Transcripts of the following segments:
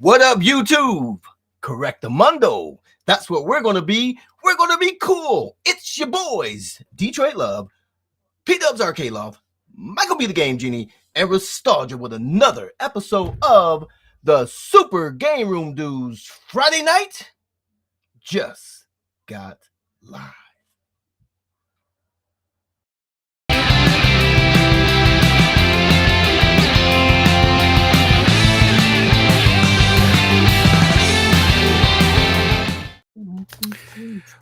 What up, YouTube? Correctamundo. That's what we're going to be. We're going to be cool. It's your boys, Detroit Love, PDub'S Arcade Love, MichaelB The Game Genie, and Restalgia with another episode of the Super GameRoom Dudes. Friday night just got live.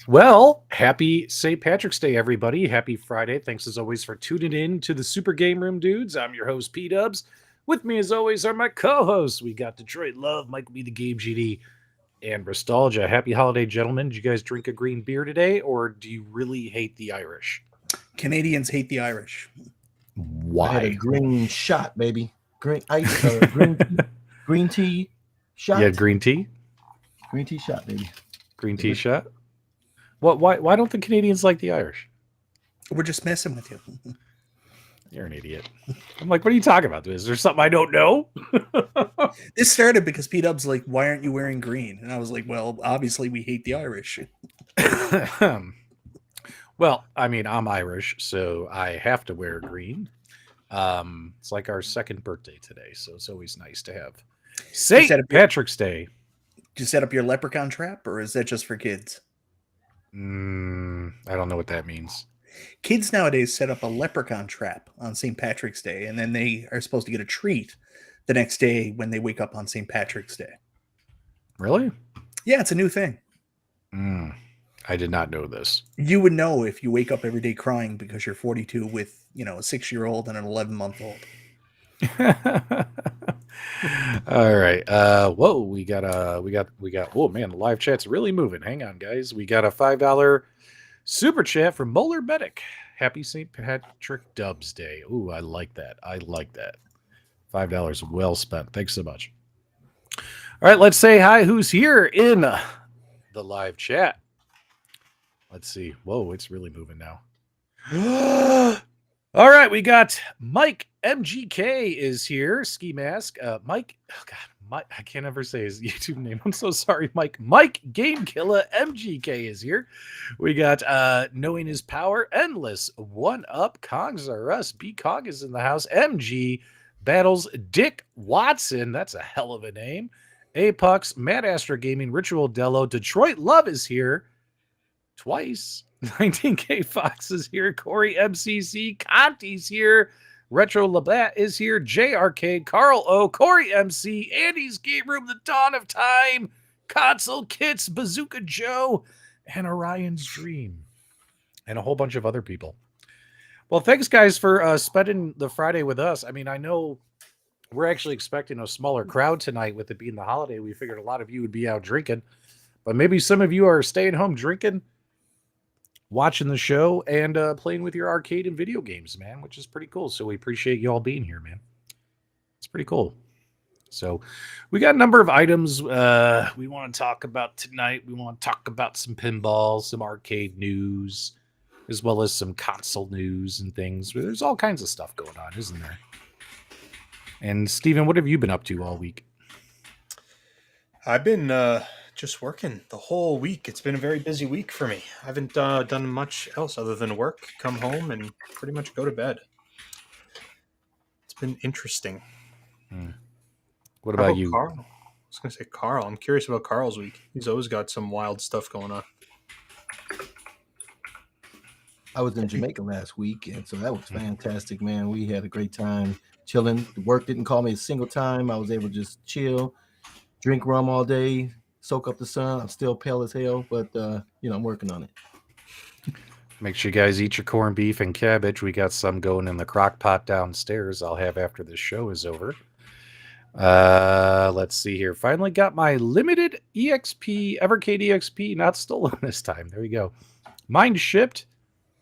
Well, happy St. Patrick's Day, everybody. Happy Friday. Thanks as always for tuning in to the Super GameRoom Dudes. I'm your host, PDub'S. With me as always are my co-hosts. We got Detroit Love, MichaelB The Game Genie, and Restalgia. Happy holiday, gentlemen. Did you guys drink a green beer today, or do you really hate the Irish? Canadians hate the Irish. Why? I had a green shot, baby. Green tea shot. You had green tea? Green tea shot, baby. Green tea shot? What? Why don't the Canadians like the Irish? We're just messing with you. You're an idiot. I'm like, what are you talking about? Is there something I don't know? This started because P-Dub's like, why aren't you wearing green? And I was like, well, obviously we hate the Irish. Well, I mean, I'm Irish, so I have to wear green. It's like our second birthday today, so it's always nice to have St. Patrick's Day. Did you set up your leprechaun trap, or is that just for kids? I don't know what that means. Kids nowadays set up a leprechaun trap on St. Patrick's Day, and then they are supposed to get a treat the next day when they wake up on St. Patrick's Day. Really? Yeah, it's a new thing. I did not know this. You would know if you wake up every day crying because you're 42 with, a 6-year-old and an 11-month-old. All right. Whoa, we got. Oh man, the live chat's really moving. Hang on, guys. We got a $5 super chat from Molar Medic. Happy St. Patrick Dubs Day. Ooh, I like that. $5 well spent. Thanks so much. All right, let's say hi. Who's here in the live chat? Let's see. Whoa, it's really moving now. All right, we got Mike MGK is here. Ski Mask. Mike. Oh God, Mike. I can't ever say his YouTube name. I'm so sorry, Mike. Mike Game Killer MGK is here. We got Knowing His Power. Endless. 1UP. Kongs are us. B Kong is in the house. MG Battles. Dick Watson. That's a hell of a name. Apex. Mad Astra Gaming. Ritual Dello. Detroit Love is here. Twice. 19K Fox is here. Corey MCC. Conti's here. Retro Labat is here. JArcade. Carl O. Corey MC. Andy's Game Room. The Dawn of Time. Console Kits. Bazooka Joe. And Orion's Dream. And a whole bunch of other people. Well, thanks, guys, for spending the Friday with us. I mean, I know we're actually expecting a smaller crowd tonight with it being the holiday. We figured a lot of you would be out drinking. But maybe some of you are staying home drinking, watching the show, and playing with your arcade and video games, man, which is pretty cool. So we appreciate you all being here, man. It's pretty cool. So we got a number of items we want to talk about tonight. We want to talk about some pinball, some arcade news, as well as some console news and things. There's all kinds of stuff going on, isn't there? And Steven, what have you been up to all week? I've been just working the whole week. It's been a very busy week for me. I haven't done much else other than work, come home, and pretty much go to bed. It's been interesting. What about you? Carl? I was going to say Carl. I'm curious about Carl's week. He's always got some wild stuff going on. I was in Jamaica last week, and so that was fantastic, man. We had a great time chilling. The work didn't call me a single time. I was able to just chill, drink rum all day, soak up the sun. I'm still pale as hell, but I'm working on it. Make sure you guys eat your corned beef and cabbage. We got some going in the crock pot downstairs. I'll have after this show is over. Let's see here. Finally got my limited EXP, AtGames EXP, not stolen this time. There you go. Mine shipped.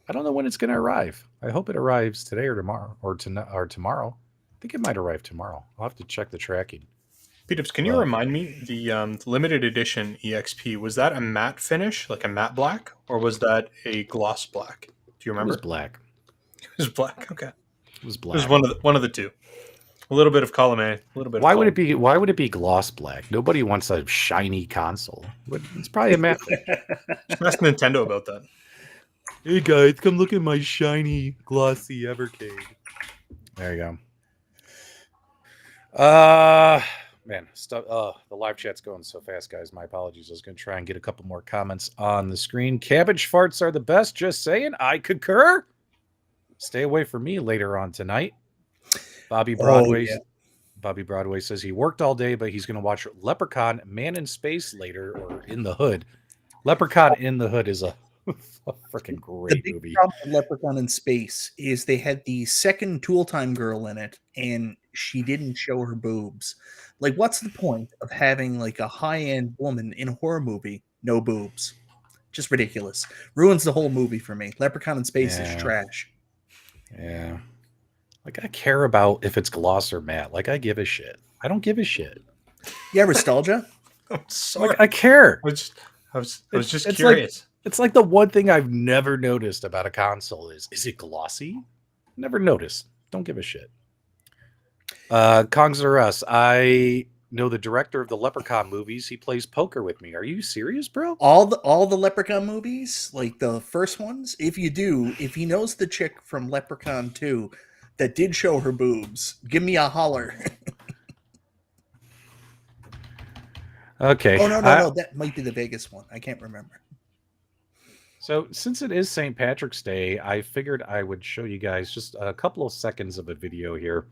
I don't know when it's going to arrive. I hope it arrives today or tomorrow, or tomorrow. I think it might arrive tomorrow. I'll have to check the tracking. PDub'S, can you remind me, the limited edition EXP, was that a matte finish, like a matte black, or was that a gloss black? Do you remember? It was black. It was black. Okay. It was black. It was one of the two. A little bit of column A. A little bit. Why of would it column. be? Why would it be gloss black? Nobody wants a shiny console. It's probably a matte. Just ask Nintendo about that. Hey guys, come look at my shiny glossy Evercade. There you go. Man, stuff. The live chat's going so fast, guys. My apologies. I was going to try and get a couple more comments on the screen. Cabbage farts are the best. Just saying. I concur. Stay away from me later on tonight. Bobby Broadway. yeah. Bobby Broadway says he worked all day, but he's going to watch Leprechaun Man in Space later, or In the Hood. Leprechaun in the Hood is a freaking The great big movie. problem with Leprechaun in Space is they had the second Tool Time girl in it, and she didn't show her boobs. Like, what's the point of having like a high-end woman in a horror movie, no boobs? Just ridiculous. Ruins the whole movie for me. Leprechaun in Space is Yeah. trash. Yeah. Like, I care about if it's gloss or matte. Like, I give a shit. I don't give a shit. Yeah, Restalgia. I'm sorry. Like, I care. I was just It's curious. It's like the one thing I've never noticed about a console is it glossy? Never noticed. Don't give a shit. Kongs R Us. I know the director of the Leprechaun movies. He plays poker with me. Are you serious, bro? All the Leprechaun movies, like the first ones, if he knows the chick from Leprechaun 2 that did show her boobs, give me a holler. Okay. Oh, no, that might be the Vegas one. I can't remember. So since it is St. Patrick's Day, I figured I would show you guys just a couple of seconds of a video here,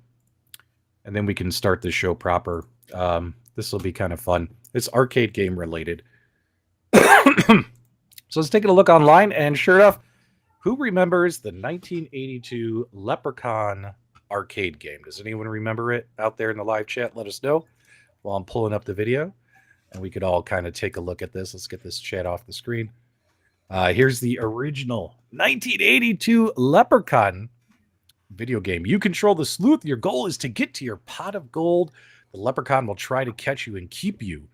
and then we can start the show proper. This will be kind of fun. It's arcade game related. So let's take a look online, and sure enough, who remembers the 1982 Leprechaun arcade game? Does anyone remember it out there in the live chat? Let us know while I'm pulling up the video, and we could all kind of take a look at this. Let's get this chat off the screen. Here's the original 1982 Leprechaun video game. You control the sleuth. Your goal is to get to your pot of gold. The leprechaun will try to catch you and keep you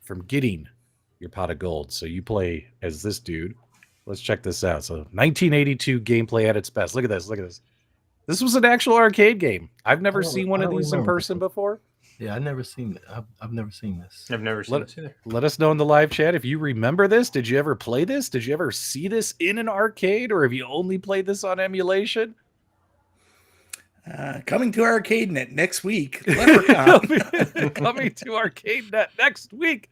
from getting your pot of gold. So you play as this dude. Let's check this out. So 1982 gameplay at its best. Look at this. Look at this. This was an actual arcade game. I've never seen one of these in person before. Yeah, I've never seen it. I've never seen this. I've never seen this either. Let us know in the live chat if you remember this. Did you ever play this? Did you ever see this in an arcade, or have you only played this on emulation? Coming to ArcadeNet next week. Leprechaun. Coming to ArcadeNet next week.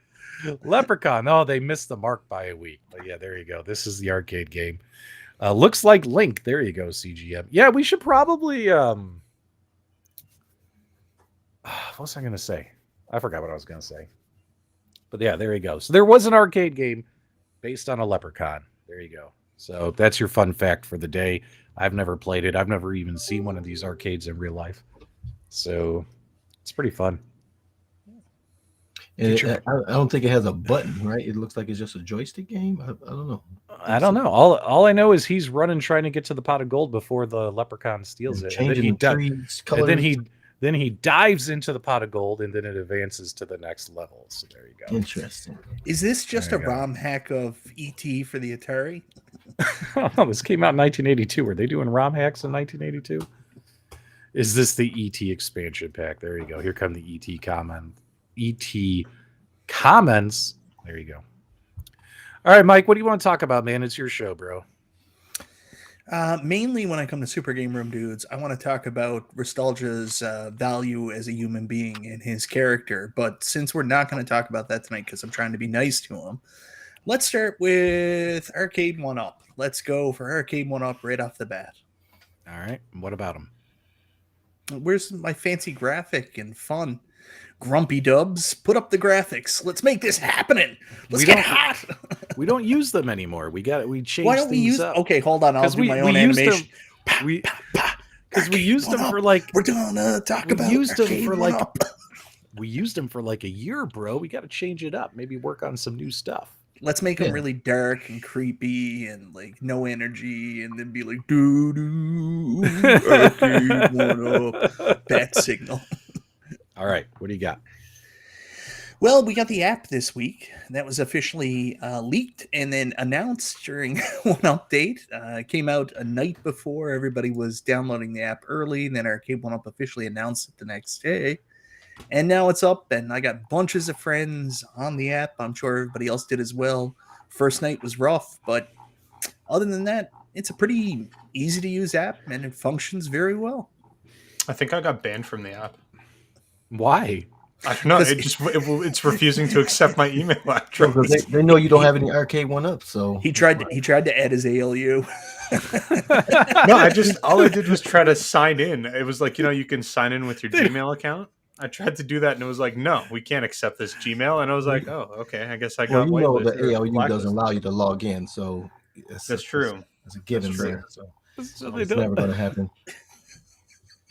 Leprechaun. Oh, they missed the mark by a week. But yeah, there you go. This is the arcade game. Looks like Link. There you go, CGM. Yeah, we should probably... what was I going to say? I forgot what I was going to say. But yeah, there you go. So there was an arcade game based on a leprechaun. There you go. So that's your fun fact for the day. I've never played it. I've never even seen one of these arcades in real life. So it's pretty fun. I don't think it has a button, right? It looks like it's just a joystick game. I don't know. I don't know. All I know is he's running trying to get to the pot of gold before the leprechaun steals it. Changing trees, colors. And then he dives into the pot of gold, and then it advances to the next level. So there you go. Interesting. Is this just a There you go. ROM hack of ET for the Atari? Oh, this came out in 1982. Were they doing ROM hacks in 1982? Is this the ET expansion pack? There you go. Here come the ET comment. ET comments. There you go. All right, Mike, what do you want to talk about, man? It's your show, bro. Mainly when I come to Super GameRoom Dudes, I want to talk about Restalgia's value as a human being and his character. But since we're not going to talk about that tonight because I'm trying to be nice to him, let's start with Arcade1Up. Let's go for Arcade1Up right off the bat. All right. What about him? Where's my fancy graphic and fun? Grumpy Dubs, put up the graphics. Let's make this happening. Let's get hot. We don't use them anymore. We changed. Why don't we use? Up. Okay, hold on. I'll do my own animation. Because we used them for like. We're gonna talk about. We used them for like a year, bro. We got to change it up. Maybe work on some new stuff. Let's make them really dark and creepy and like no energy, and then be like doo doo Arcade1Up bat signal. All right, what do you got? Well, we got the app this week. That was officially leaked and then announced during one update. It came out a night before. Everybody was downloading the app early. And then Arcade1Up officially announced it the next day. And now it's up, and I got bunches of friends on the app. I'm sure everybody else did as well. First night was rough, but other than that, it's a pretty easy to use app, and it functions very well. I think I got banned from the app. Why? I don't know. It's refusing to accept my email address. Because they know you don't have any Arcade1Up, so He tried to add his ALU. No, all I did was try to sign in. It was like, you can sign in with your Gmail account. I tried to do that, and it was like, no, we can't accept this Gmail. And I was like, oh, okay, I guess I got the ALU doesn't allow you to log in, so that's true. It's a given That's true. there. So So it's never going to happen.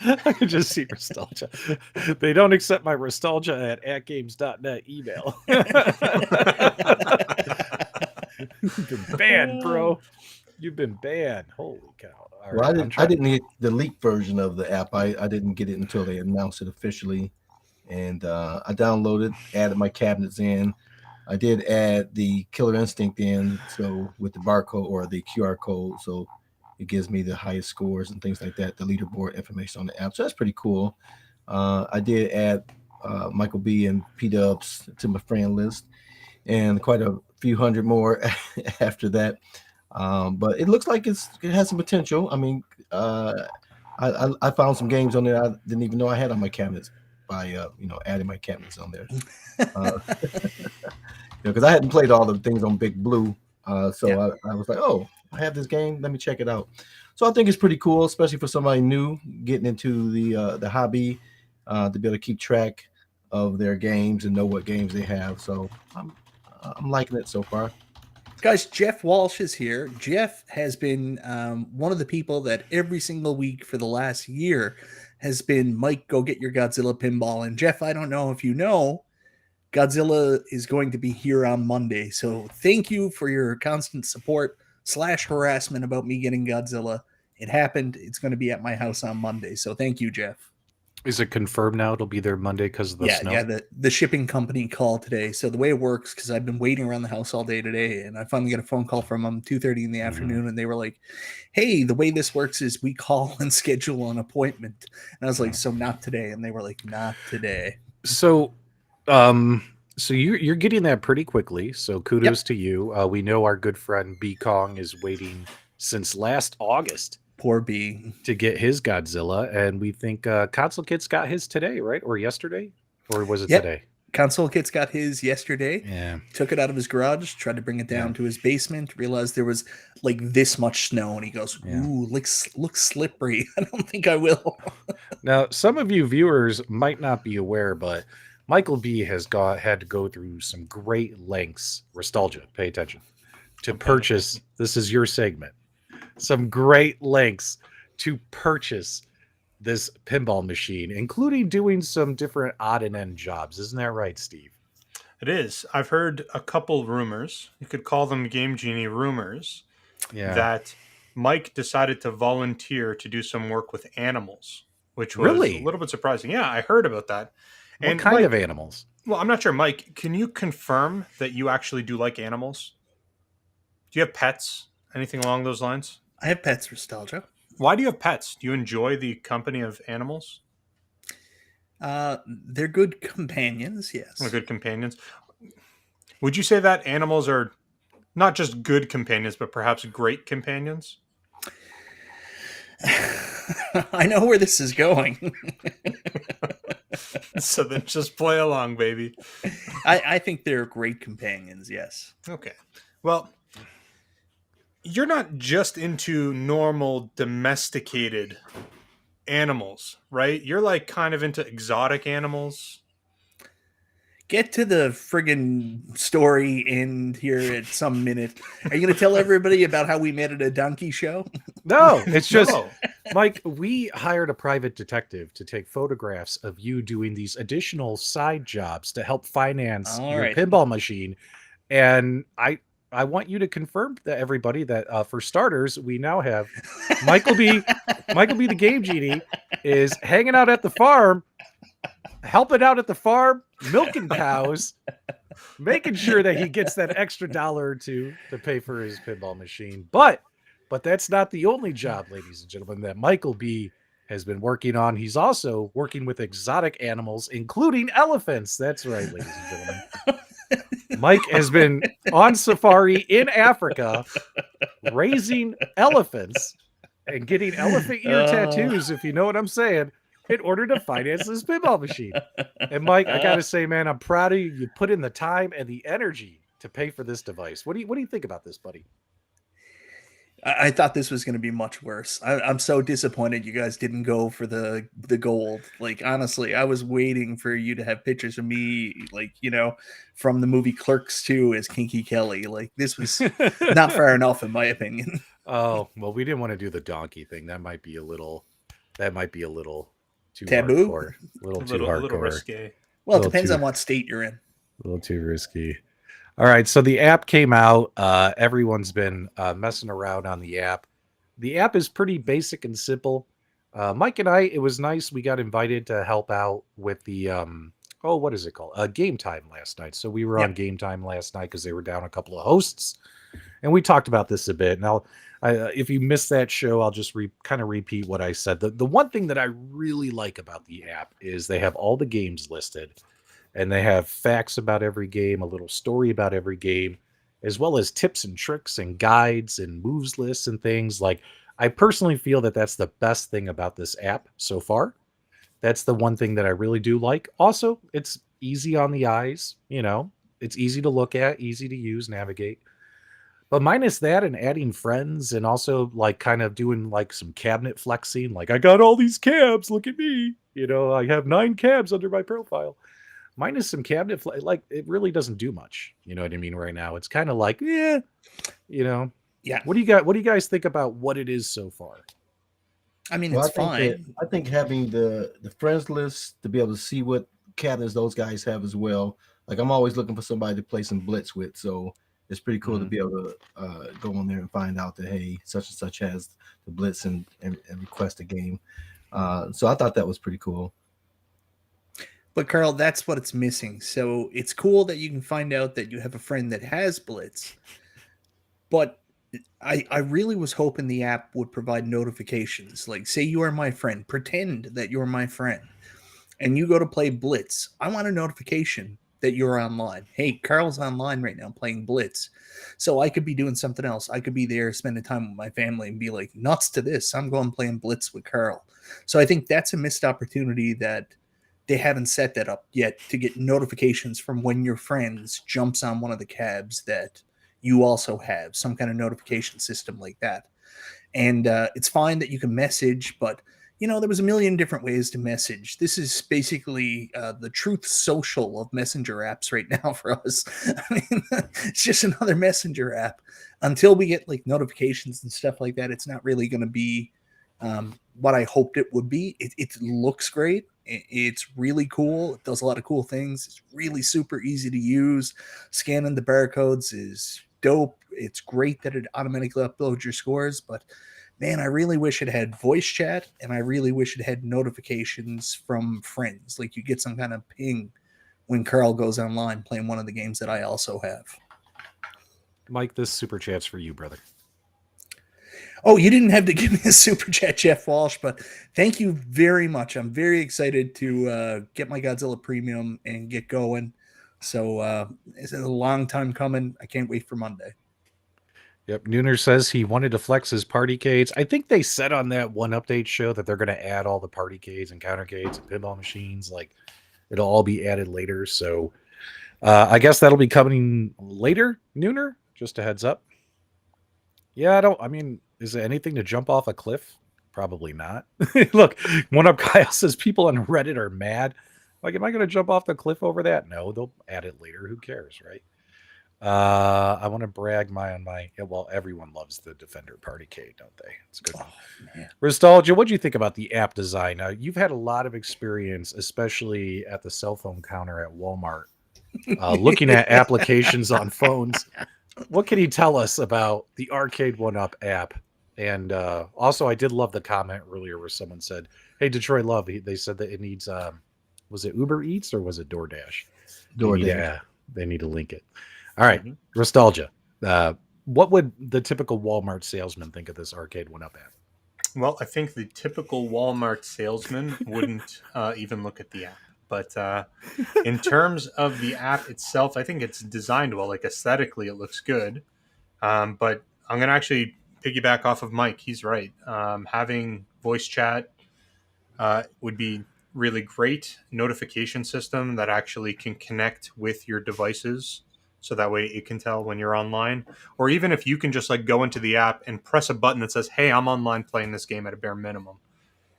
I can just see Restalgia. They don't accept my Restalgia at AtGames.net email. You've been banned, bro. You've been banned. Holy cow. All Well, right, I didn't get the leaked version of the app. I didn't get it until they announced it officially. And I downloaded, added my cabinets in. I did add the Killer Instinct in, so with the barcode or the QR code, so it gives me the highest scores and things like that, the leaderboard information on the app. So that's pretty cool. I did add Michael B and PDub'S to my friend list, and quite a few hundred more after that. But it looks like it has some potential. I mean, I found some games on there I didn't even know I had on my cabinets by adding my cabinets on there. Because I hadn't played all the things on Big Blue, so I was like, oh, I have this game. Let me check it out. So I think it's pretty cool, especially for somebody new getting into the hobby, to be able to keep track of their games and know what games they have. So I'm liking it so far. Guys, Jeff Walsh is here. Jeff has been one of the people that every single week for the last year has been, Mike, go get your Godzilla pinball. And Jeff, I don't know if you know, Godzilla is going to be here on Monday. So thank you for your constant support / harassment about me getting Godzilla. It happened. It's going to be at my house on Monday. So thank you, Jeff. Is it confirmed now it'll be there Monday because of the snow? Yeah, the shipping company called today. So the way it works, because I've been waiting around the house all day today, and I finally got a phone call from them 2:30 in the afternoon, and they were like, hey, the way this works is we call and schedule an appointment. And I was like, so not today. And they were like, not today. So you're getting that pretty quickly. So kudos to you. We know our good friend B Kong is waiting since last August. Poor B. To get his Godzilla, and we think Console Kit's got his today, right? Or yesterday? Or was it today? Console Kit's got his yesterday. Yeah. Took it out of his garage, tried to bring it down to his basement, realized there was like this much snow, and he goes, ooh, looks slippery. I don't think I will. Now, some of you viewers might not be aware, but Michael B has had to go through some great lengths, Restalgia, pay attention, to purchase, this is your segment, some great lengths to purchase this pinball machine, including doing some different odd and end jobs. Isn't that right, Steve? It is. I've heard a couple rumors. You could call them Game Genie rumors. Yeah. That Mike decided to volunteer to do some work with animals, which was a little bit surprising. Yeah, I heard about that. What kind of animals? Well, I'm not sure. Mike, can you confirm that you actually do like animals? Do you have pets? Anything along those lines? I have pets, Restalgia. Why do you have pets? Do you enjoy the company of animals? They're good companions, yes. They're good companions. Would you say that animals are not just good companions, but perhaps great companions? I know where this is going. So then just play along, baby. I think they're great companions, yes. Okay. Well, you're not just into normal domesticated animals, right? You're like kind of into exotic animals. Get to the friggin' story in here at some minute. Are you going to tell everybody about how we met at a donkey show? No, it's just, Mike, we hired a private detective to take photographs of you doing these additional side jobs to help finance your pinball machine. And I want you to confirm to everybody that for starters, we now have Michael B The Game Genie is hanging out at the farm helping out at the farm, milking cows, making sure that he gets that extra dollar or two to pay for his pinball machine. But that's not the only job, ladies and gentlemen, that Michael B has been working on. He's also working with exotic animals, including elephants. That's right, ladies and gentlemen. Mike has been on safari in Africa, raising elephants and getting elephant ear tattoos, if you know what I'm saying, in order to finance this pinball machine. And Mike, I gotta say, man, I'm proud of you. You put in the time and the energy to pay for this device. What do you think about this, buddy? I thought this was going to be much worse. I'm so disappointed you guys didn't go for the gold. Like, honestly, I was waiting for you to have pictures of me, like, from the movie Clerks 2 as Kinky Kelly. Like, this was not far enough, in my opinion. Oh, well, we didn't want to do the donkey thing. That might be a little too taboo, hardcore. A little risque. Well, it depends on what state you're in. A little too risky. All right, so the app came out. Everyone's been messing around on the app. The app is pretty basic and simple. Mike and I, it was nice. We got invited to help out with the, what is it called? Game Time last night. So we were on Game Time last night because they were down a couple of hosts. And we talked about this a bit. Now, if you missed that show, I'll just kind of repeat what I said. The one thing that I really like about the app is they have all the games listed. And they have facts about every game, a little story about every game, as well as tips and tricks and guides and moves lists and things. Like, I personally feel that that's the best thing about this app so far. That's the one thing that I really do like. Also, it's easy on the eyes. It's easy to look at, easy to use, navigate. But minus that and adding friends and also like kind of doing like some cabinet flexing. Like, I got all these cabs. Look at me. I have 9 cabs under my profile. Minus some cabinet, like, it really doesn't do much. You know what I mean? Right now, it's kind of like, yeah. What do you guys think about what it is so far? I mean, it's fine. I think having the friends list to be able to see what cabinets those guys have as well. Like, I'm always looking for somebody to play some Blitz with, so it's pretty cool to be able to go on there and find out that, hey, such and such has the Blitz and request a game. So I thought that was pretty cool. But Carl, that's what it's missing. So it's cool that you can find out that you have a friend that has Blitz. But I really was hoping the app would provide notifications. Like, say you are my friend. Pretend that you're my friend. And you go to play Blitz. I want a notification that you're online. Hey, Carl's online right now playing Blitz. So I could be doing something else. I could be there spending time with my family and be like, nuts to this. I'm going playing Blitz with Carl. So I think that's a missed opportunity that they haven't set that up yet to get notifications from when your friends jumps on one of the cabs that you also have, some kind of notification system like that. And it's fine that you can message, but there was a million different ways to message. This is basically the Truth Social of messenger apps right now for us. I mean, it's just another messenger app. Until we get like notifications and stuff like that, it's not really going to be what I hoped it would be. It looks great. It's really cool. It does a lot of cool things. It's really super easy to use. Scanning the barcodes is dope. It's great that it automatically uploads your scores, but man, I really wish it had voice chat, and I really wish it had notifications from friends. Like, you get some kind of ping when Carl goes online playing one of the games that I also have. Mike, this super chat's for you, brother. Oh, you didn't have to give me a super chat, Jeff Walsh, but thank you very much. I'm very excited to get my Godzilla Premium and get going. So it's a long time coming. I can't wait for Monday. Yep. Nooner says he wanted to flex his partycades. I think they said on that one update show that they're going to add all the partycades and countercades and pinball machines. Like, it'll all be added later. So I guess that'll be coming later, Nooner. Just a heads up. Yeah, is there anything to jump off a cliff? Probably not. Look, one up Kyle says people on Reddit are mad. Like, am I going to jump off the cliff over that? No, they'll add it later. Who cares, right? I want to brag everyone loves the Defender Partycade, don't they? It's good. Restalgia, what do you think about the app design? Now, you've had a lot of experience, especially at the cell phone counter at Walmart, looking at applications on phones. What can you tell us about the Arcade1Up app? And also, I did love the comment earlier where someone said, "Hey, Detroit Love," they said that it needs Was it Uber Eats or was it DoorDash? DoorDash. Yeah, they need to link it. All right, Mhm. Restalgia. What would the typical Walmart salesman think of this Arcade1Up app? Well, I think the typical Walmart salesman wouldn't even look at the app. But in terms of the app itself, I think it's designed well. Like aesthetically, it looks good. But I'm going to actually piggyback off of Mike. He's right. Having voice chat would be really great. Notification system that actually can connect with your devices. So that way it can tell when you're online. Or even if you can just like go into the app and press a button that says, hey, I'm online playing this game at a bare minimum.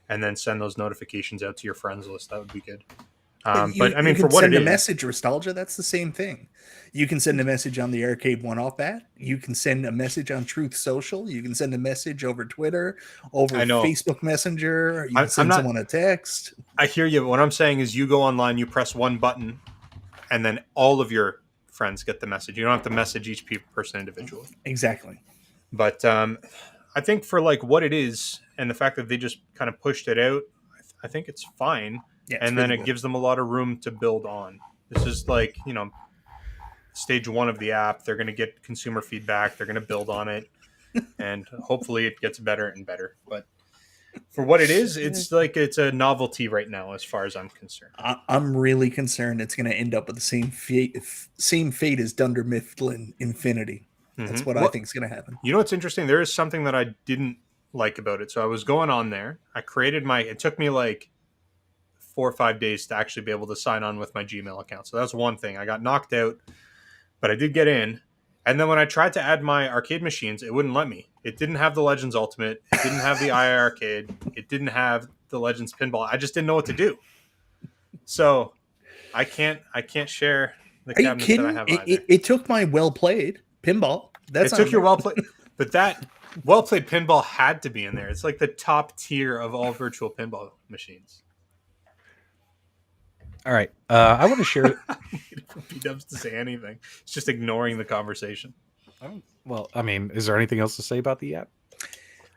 And then send those notifications out to your friends list. That would be good. But I mean, for can what send it a is, message, Restalgia. That's the same thing. You can send a message on the Arcade1Up app. You can send a message on Truth Social. You can send a message over Twitter, over I know. Facebook Messenger. You I'm can send not- someone a text. I hear you. But what I'm saying is you go online, you press one button, and then all of your friends get the message. You don't have to message each person individually. Exactly. But I think for like what it is and the fact that they just kind of pushed it out, I think it's fine. Yeah, And then it gives them a lot of room to build on. This is like, stage one of the app. They're going to get consumer feedback. They're going to build on it. And hopefully it gets better and better. But for what it is, it's like it's a novelty right now as far as I'm concerned. I'm really concerned it's going to end up with the same fate as Dunder Mifflin Infinity. That's what I think is going to happen. You know what's interesting? There is something that I didn't like about it. So I was going on there. I created it took me like 4 or 5 days to actually be able to sign on with my Gmail account. So that's one thing. I got knocked out, but I did get in. And then when I tried to add my arcade machines, it wouldn't let me. It didn't have the Legends Ultimate. It didn't have the iiRcade. It didn't have the Legends Pinball. I just didn't know what to do. So I can't share the Are you cabinets kidding? that I have either. It took my well-played pinball. That's It took your well played, but that well played pinball had to be in there. It's like the top tier of all virtual pinball machines. All right, I want to share. For PDubs to say anything, it's just ignoring the conversation. Well, I mean, is there anything else to say about the app?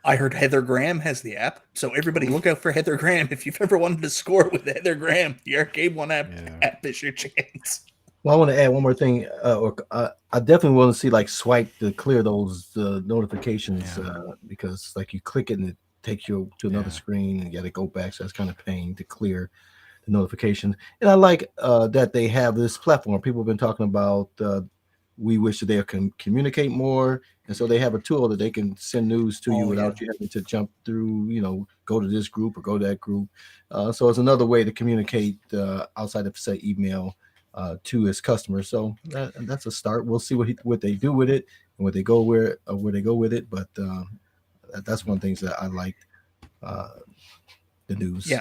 I heard Heather Graham has the app, so everybody look out for Heather Graham. If you've ever wanted to score with Heather Graham, the Arcade1Up app is your chance. Well, I want to add one more thing. I definitely want to see like swipe to clear those notifications because like you click it and it takes you to another screen and you got to go back. So that's kind of pain to clear the notifications. And I like that they have this platform. People have been talking about. We wish that they can communicate more, and so they have a tool that they can send news to you without you having to jump through. Go to this group or go to that group. So it's another way to communicate outside of say email. To his customers, so that's a start. We'll see what they do with it and where they go with it. But that's one of the things that I liked. The news,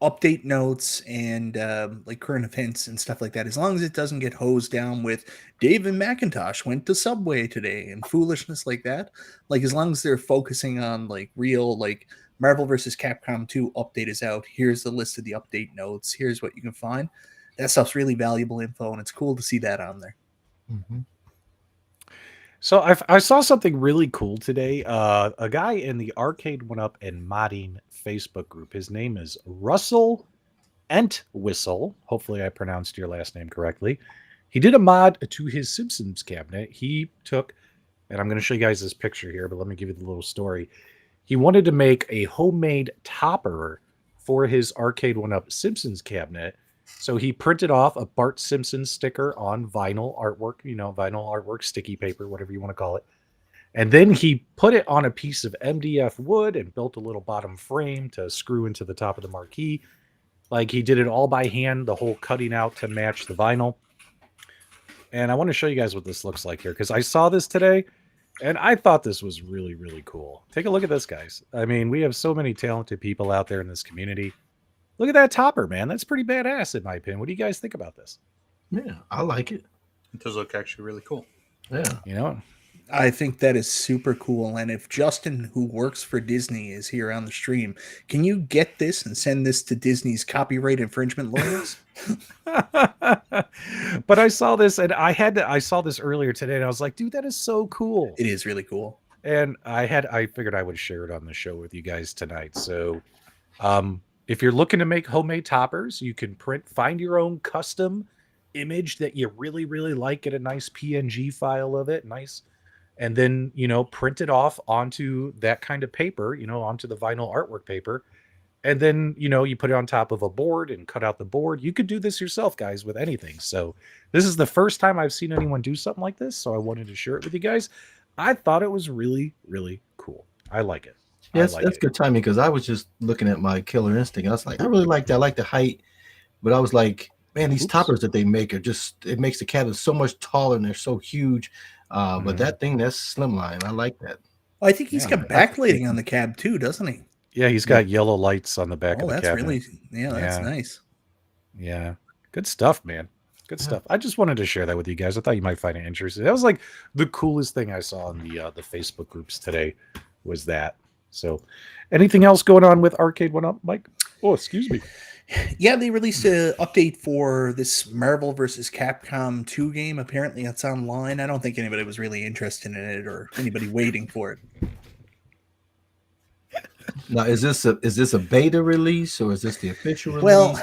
update notes and like current events and stuff like that. As long as it doesn't get hosed down with David McIntosh went to Subway today and foolishness like that. Like as long as they're focusing on like real like Marvel vs. Capcom 2 update is out. Here's the list of the update notes. Here's what you can find. That stuff's really valuable info, and it's cool to see that on there. Mm-hmm. So I saw something really cool today. A guy in the Arcade1Up and modding Facebook group. His name is Russell Entwistle. Hopefully I pronounced your last name correctly. He did a mod to his Simpsons cabinet. He took, and I'm going to show you guys this picture here, but let me give you the little story. He wanted to make a homemade topper for his Arcade1Up Simpsons cabinet. So he printed off a Bart Simpson sticker on vinyl artwork, vinyl artwork, sticky paper, whatever you want to call it. And then he put it on a piece of MDF wood and built a little bottom frame to screw into the top of the marquee. Like he did it all by hand, the whole cutting out to match the vinyl. And I want to show you guys what this looks like here because I saw this today and I thought this was really, really cool. Take a look at this, guys. I mean, we have so many talented people out there in this community. Look at that topper, man. That's pretty badass in my opinion. What do you guys think about this? Yeah, I like it. It does look actually really cool. Yeah. I think that is super cool. And if Justin, who works for Disney, is here on the stream, can you get this and send this to Disney's copyright infringement lawyers? But I saw this and I saw this earlier today and I was like, dude, that is so cool. It is really cool. And I figured I would share it on the show with you guys tonight. So If you're looking to make homemade toppers, you can find your own custom image that you really, really like, get a nice PNG file of it, nice, and then, print it off onto that kind of paper, onto the vinyl artwork paper. And then, you put it on top of a board and cut out the board. You could do this yourself, guys, with anything. So this is the first time I've seen anyone do something like this. So I wanted to share it with you guys. I thought it was really, really cool. I like it. Yes, that's good timing because I was just looking at my Killer Instinct. I was like, I really like that. I like the height, but I was like, man, these toppers that they make are just, it makes the cabin so much taller and they're so huge. But that thing, that's slimline. I like that. Well, I think he's got backlighting on the cab too, doesn't he? Yeah, he's got yellow lights on the back of the that's cabinet. That's nice. Yeah, good stuff, man. Good stuff. I just wanted to share that with you guys. I thought you might find it interesting. That was like the coolest thing I saw in the Facebook groups today was that. So anything else going on with Arcade1Up, Mike? Oh, excuse me. Yeah, they released an update for this Marvel vs. Capcom 2 game. Apparently it's online. I don't think anybody was really interested in it or anybody waiting for it. Now, is this a beta release or is this the official release? Well,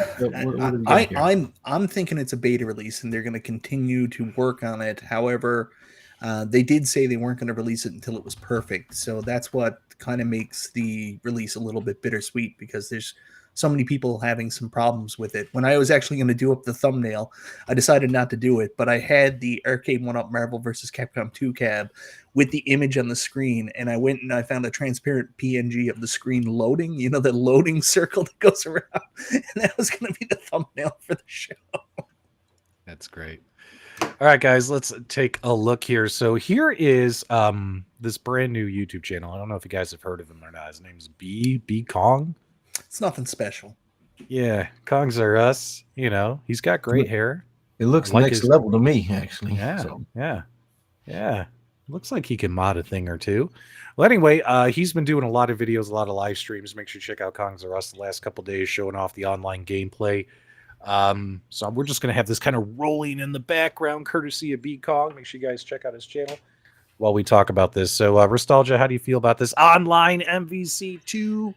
I'm thinking it's a beta release and they're going to continue to work on it. However, they did say they weren't going to release it until it was perfect. So that's what kind of makes the release a little bit bittersweet because there's so many people having some problems with it. When I was actually going to do up the thumbnail, I decided not to do it, but I had the Arcade1Up Marvel vs. Capcom 2 cab with the image on the screen, and I went and I found a transparent PNG of the screen loading, the loading circle that goes around, and that was going to be the thumbnail for the show. That's great. All right, guys, let's take a look here. So here is this brand new YouTube channel. I don't know if you guys have heard of him or not. His name's B Kong. It's nothing special. Yeah, Kongs are us. He's got great hair. It looks like next level to me, actually. Yeah, so. yeah. Looks like he can mod a thing or two. Well, anyway, he's been doing a lot of videos, a lot of live streams. Make sure you check out Kongs are us the last couple days, showing off the online gameplay. So we're just going to have this kind of rolling in the background, courtesy of B Kong. Make sure you guys check out his channel while we talk about this. So, Restalgia, how do you feel about this online MVC2?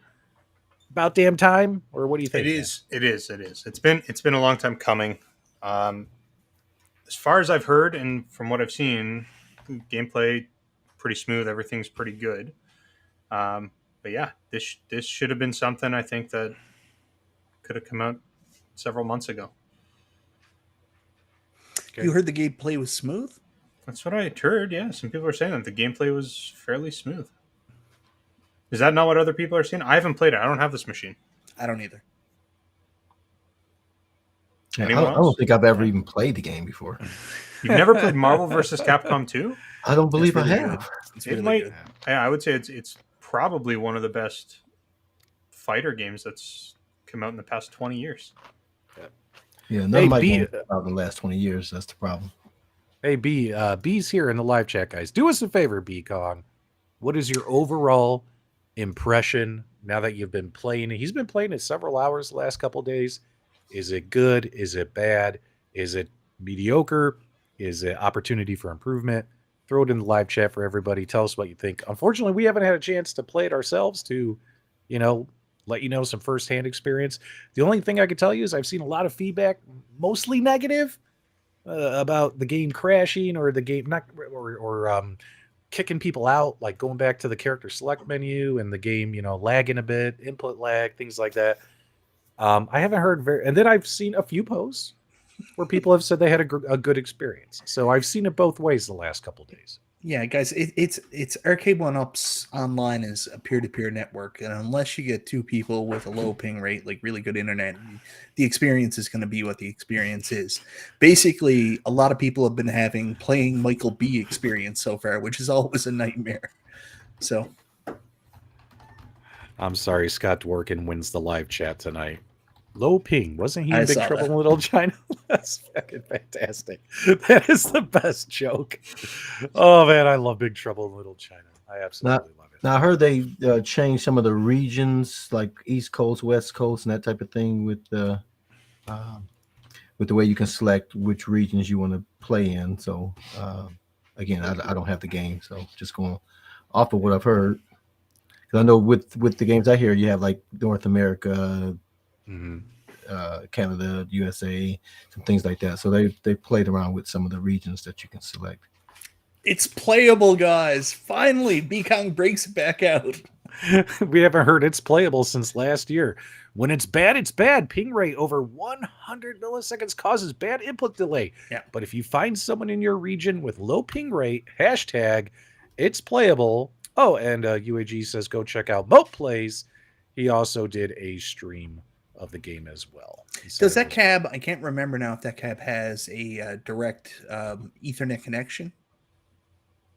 About damn time, or what do you think? It is. It's been a long time coming. As far as I've heard and from what I've seen, gameplay pretty smooth. Everything's pretty good. But yeah, this should have been something I think that could have come out several months ago. Okay. You heard the gameplay was smooth? That's what I heard. Yeah, some people are saying that the gameplay was fairly smooth. Is that not what other people are saying? I haven't played it. I don't have this machine. I don't either. I don't think I've ever even played the game before. You've never played Marvel vs. Capcom 2? I don't believe I have. I would say it's probably one of the best fighter games that's come out in the past 20 years. Yeah, none of my games out in the last 20 years. That's the problem. Hey, B's here in the live chat, guys. Do us a favor, B Kong. What is your overall impression now that you've been playing it? He's been playing it several hours the last couple of days. Is it good? Is it bad? Is it mediocre? Is it opportunity for improvement? Throw it in the live chat for everybody. Tell us what you think. Unfortunately, we haven't had a chance to play it ourselves to, let you know some firsthand experience. The only thing I could tell you is I've seen a lot of feedback, mostly negative, about the game crashing or the game kicking people out, like going back to the character select menu and the game, lagging a bit, input lag, things like that. I haven't heard and then I've seen a few posts where people have said they had a good experience. So I've seen it both ways the last couple of days. Yeah, guys, it's Arcade1Up's online is a peer-to-peer network, and unless you get two people with a low ping rate, like really good internet, the experience is going to be what the experience is. Basically, a lot of people have been playing Michael B experience so far, which is always a nightmare. So, I'm sorry, Scott Dworkin wins the live chat tonight. Low ping. Wasn't he in Big Trouble in Little China? That's fucking fantastic. That is the best joke. Oh, man, I love Big Trouble in Little China. I absolutely love it. Now, I heard they changed some of the regions, like East Coast, West Coast, and that type of thing with the way you can select which regions you want to play in. So, again, I don't have the game, so just going off of what I've heard. Because I know with the games I hear, you have like North America, Canada, USA, some things like that. So they played around with some of the regions that you can select. It's playable, guys. Finally, Bekong breaks it back out. We haven't heard it's playable since last year. When it's bad, it's bad. Ping rate over 100 milliseconds causes bad input delay. Yeah. But if you find someone in your region with low ping rate, hashtag it's playable. Oh, and UAG says go check out Moat Plays. He also did a stream of the game as well. Does that cab, I can't remember now if that cab has a direct Ethernet connection.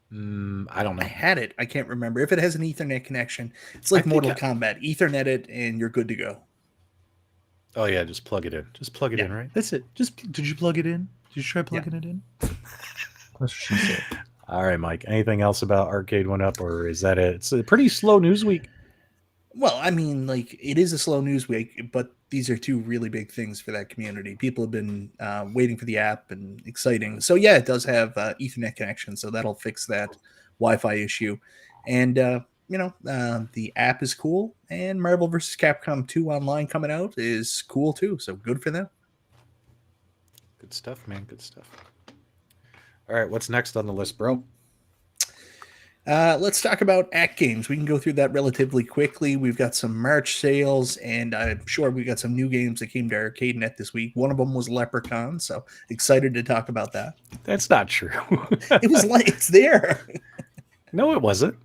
I don't know. I had it. I can't remember. If it has an Ethernet connection, it's like Mortal Kombat. Ethernet it and you're good to go. Oh, yeah. Just plug it in. Just plug it in, right? That's it. Did you plug it in? Did you try plugging it in? That's what she said. All right, Mike. Anything else about Arcade1Up, or is that it? It's a pretty slow news week. Well, I mean, like, it is a slow news week, but these are two really big things for that community. People have been waiting for the app and exciting. So, yeah, it does have Ethernet connection, so that'll fix that Wi-Fi issue. And, the app is cool, and Marvel vs. Capcom 2 Online coming out is cool, too, so good for them. Good stuff, man. Good stuff. All right, what's next on the list, bro? Let's talk about AtGames. We can go through that relatively quickly. We've got some March sales, and I'm sure we got some new games that came to Arcade1Up this week. One of them was Leprechaun, so excited to talk about that. That's not true. It was like, it's there. No, it wasn't.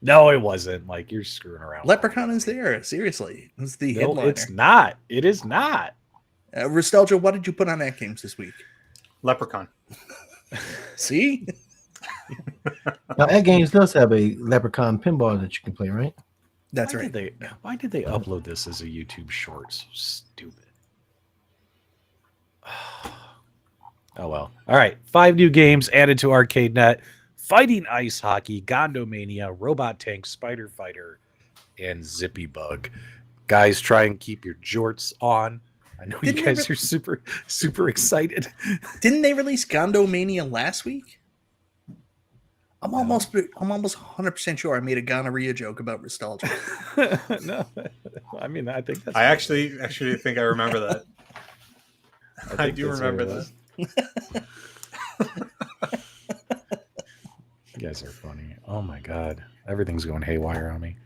No, it wasn't. Like, you're screwing around. Leprechaun is there. Seriously. It's the headliner. It's not. It is not. Restalgia, what did you put on AtGames this week? Leprechaun. See? Now, AtGames does have a Leprechaun pinball that you can play, right? That's Why right. Why did they upload this as a YouTube short? So stupid. Oh, well. All right. 5 new games added to Arcade1Up. Fighting Ice Hockey, Gondomania, Robot Tank, Spider Fighter, and Zippy Bug. Guys, try and keep your jorts on. I know you guys are super, super excited. Didn't they release Gondomania last week? I'm almost 100% sure I made a gonorrhea joke about Restalgia. No, I mean, I think that's. I actually think I remember that. I do remember this. You guys are funny. Oh my god, everything's going haywire on me.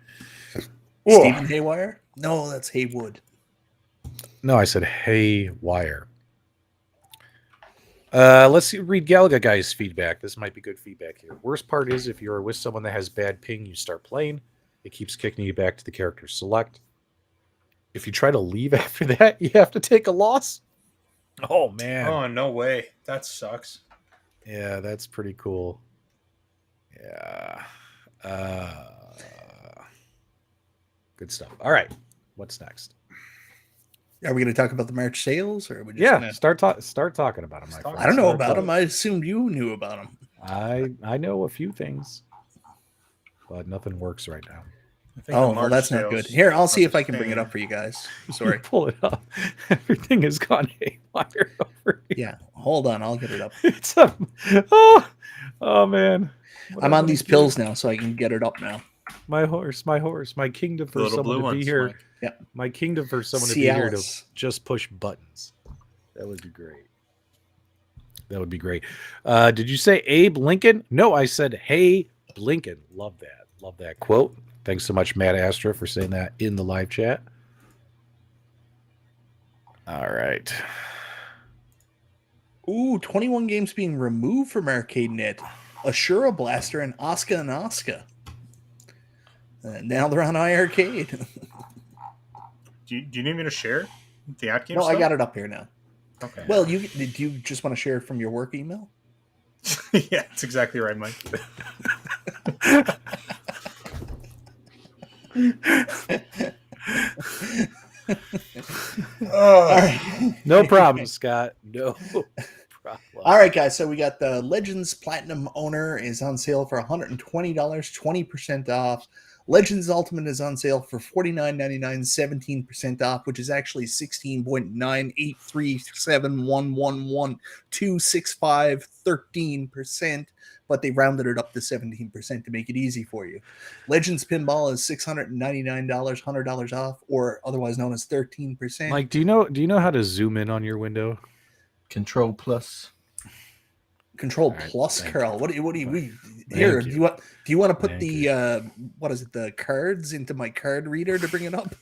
Stephen Haywire? No, that's Haywood. No, I said haywire. Let's read Galaga Guy's feedback. This might be good feedback here. Worst part is if you're with someone that has bad ping, you start playing. It keeps kicking you back to the character select. If you try to leave after that, you have to take a loss. Oh, man. Oh, no way. That sucks. Yeah, that's pretty cool. Yeah. Good stuff. All right. What's next? Are we going to talk about the March sales, or are we just Yeah, gonna... start talking about them. My friend. I don't know about them. I assumed you knew about them. I know a few things, but nothing works right now. Oh, well, that's not good. Here, I'll see if I can bring it up for you guys. Sorry. Pull it up. Everything has gone haywire over here. Yeah, hold on. I'll get it up. It's oh man. I'm on these pills now, so I can get it up now. My horse. My kingdom for someone to be here. Mike. Yeah. My kingdom for someone to be here to just push buttons. That would be great. That would be great. Did you say Abe Lincoln? No, I said, hey, Blinken. Love that. Love that quote. Thanks so much, Matt Astra, for saying that in the live chat. All right. Ooh, 21 games being removed from Arcade1Up. Ashura Blaster and Oscar and Oscar. Now they're on iArcade. Do you need me to share the AtGames No, stuff? I got it up here now. Okay. Well, do you just want to share it from your work email? Yeah, that's exactly right, Mike. All right. No problem, Scott. No problem. All right, guys. So we got the Legends Platinum Owner is on sale for $120, 20% off. Legends Ultimate is on sale for $49.99, 17% off, which is actually 16.98371111265 but they rounded it up to 17% to make it easy for you. Legends Pinball is $699, $100 off, or otherwise known as 13%. Mike, do you know how to zoom in on your window? Control plus. Control All right, plus, thank Carl. you. What do you Thank here? you. Do you want to put Thank the what is it? The cards into my card reader to bring it up?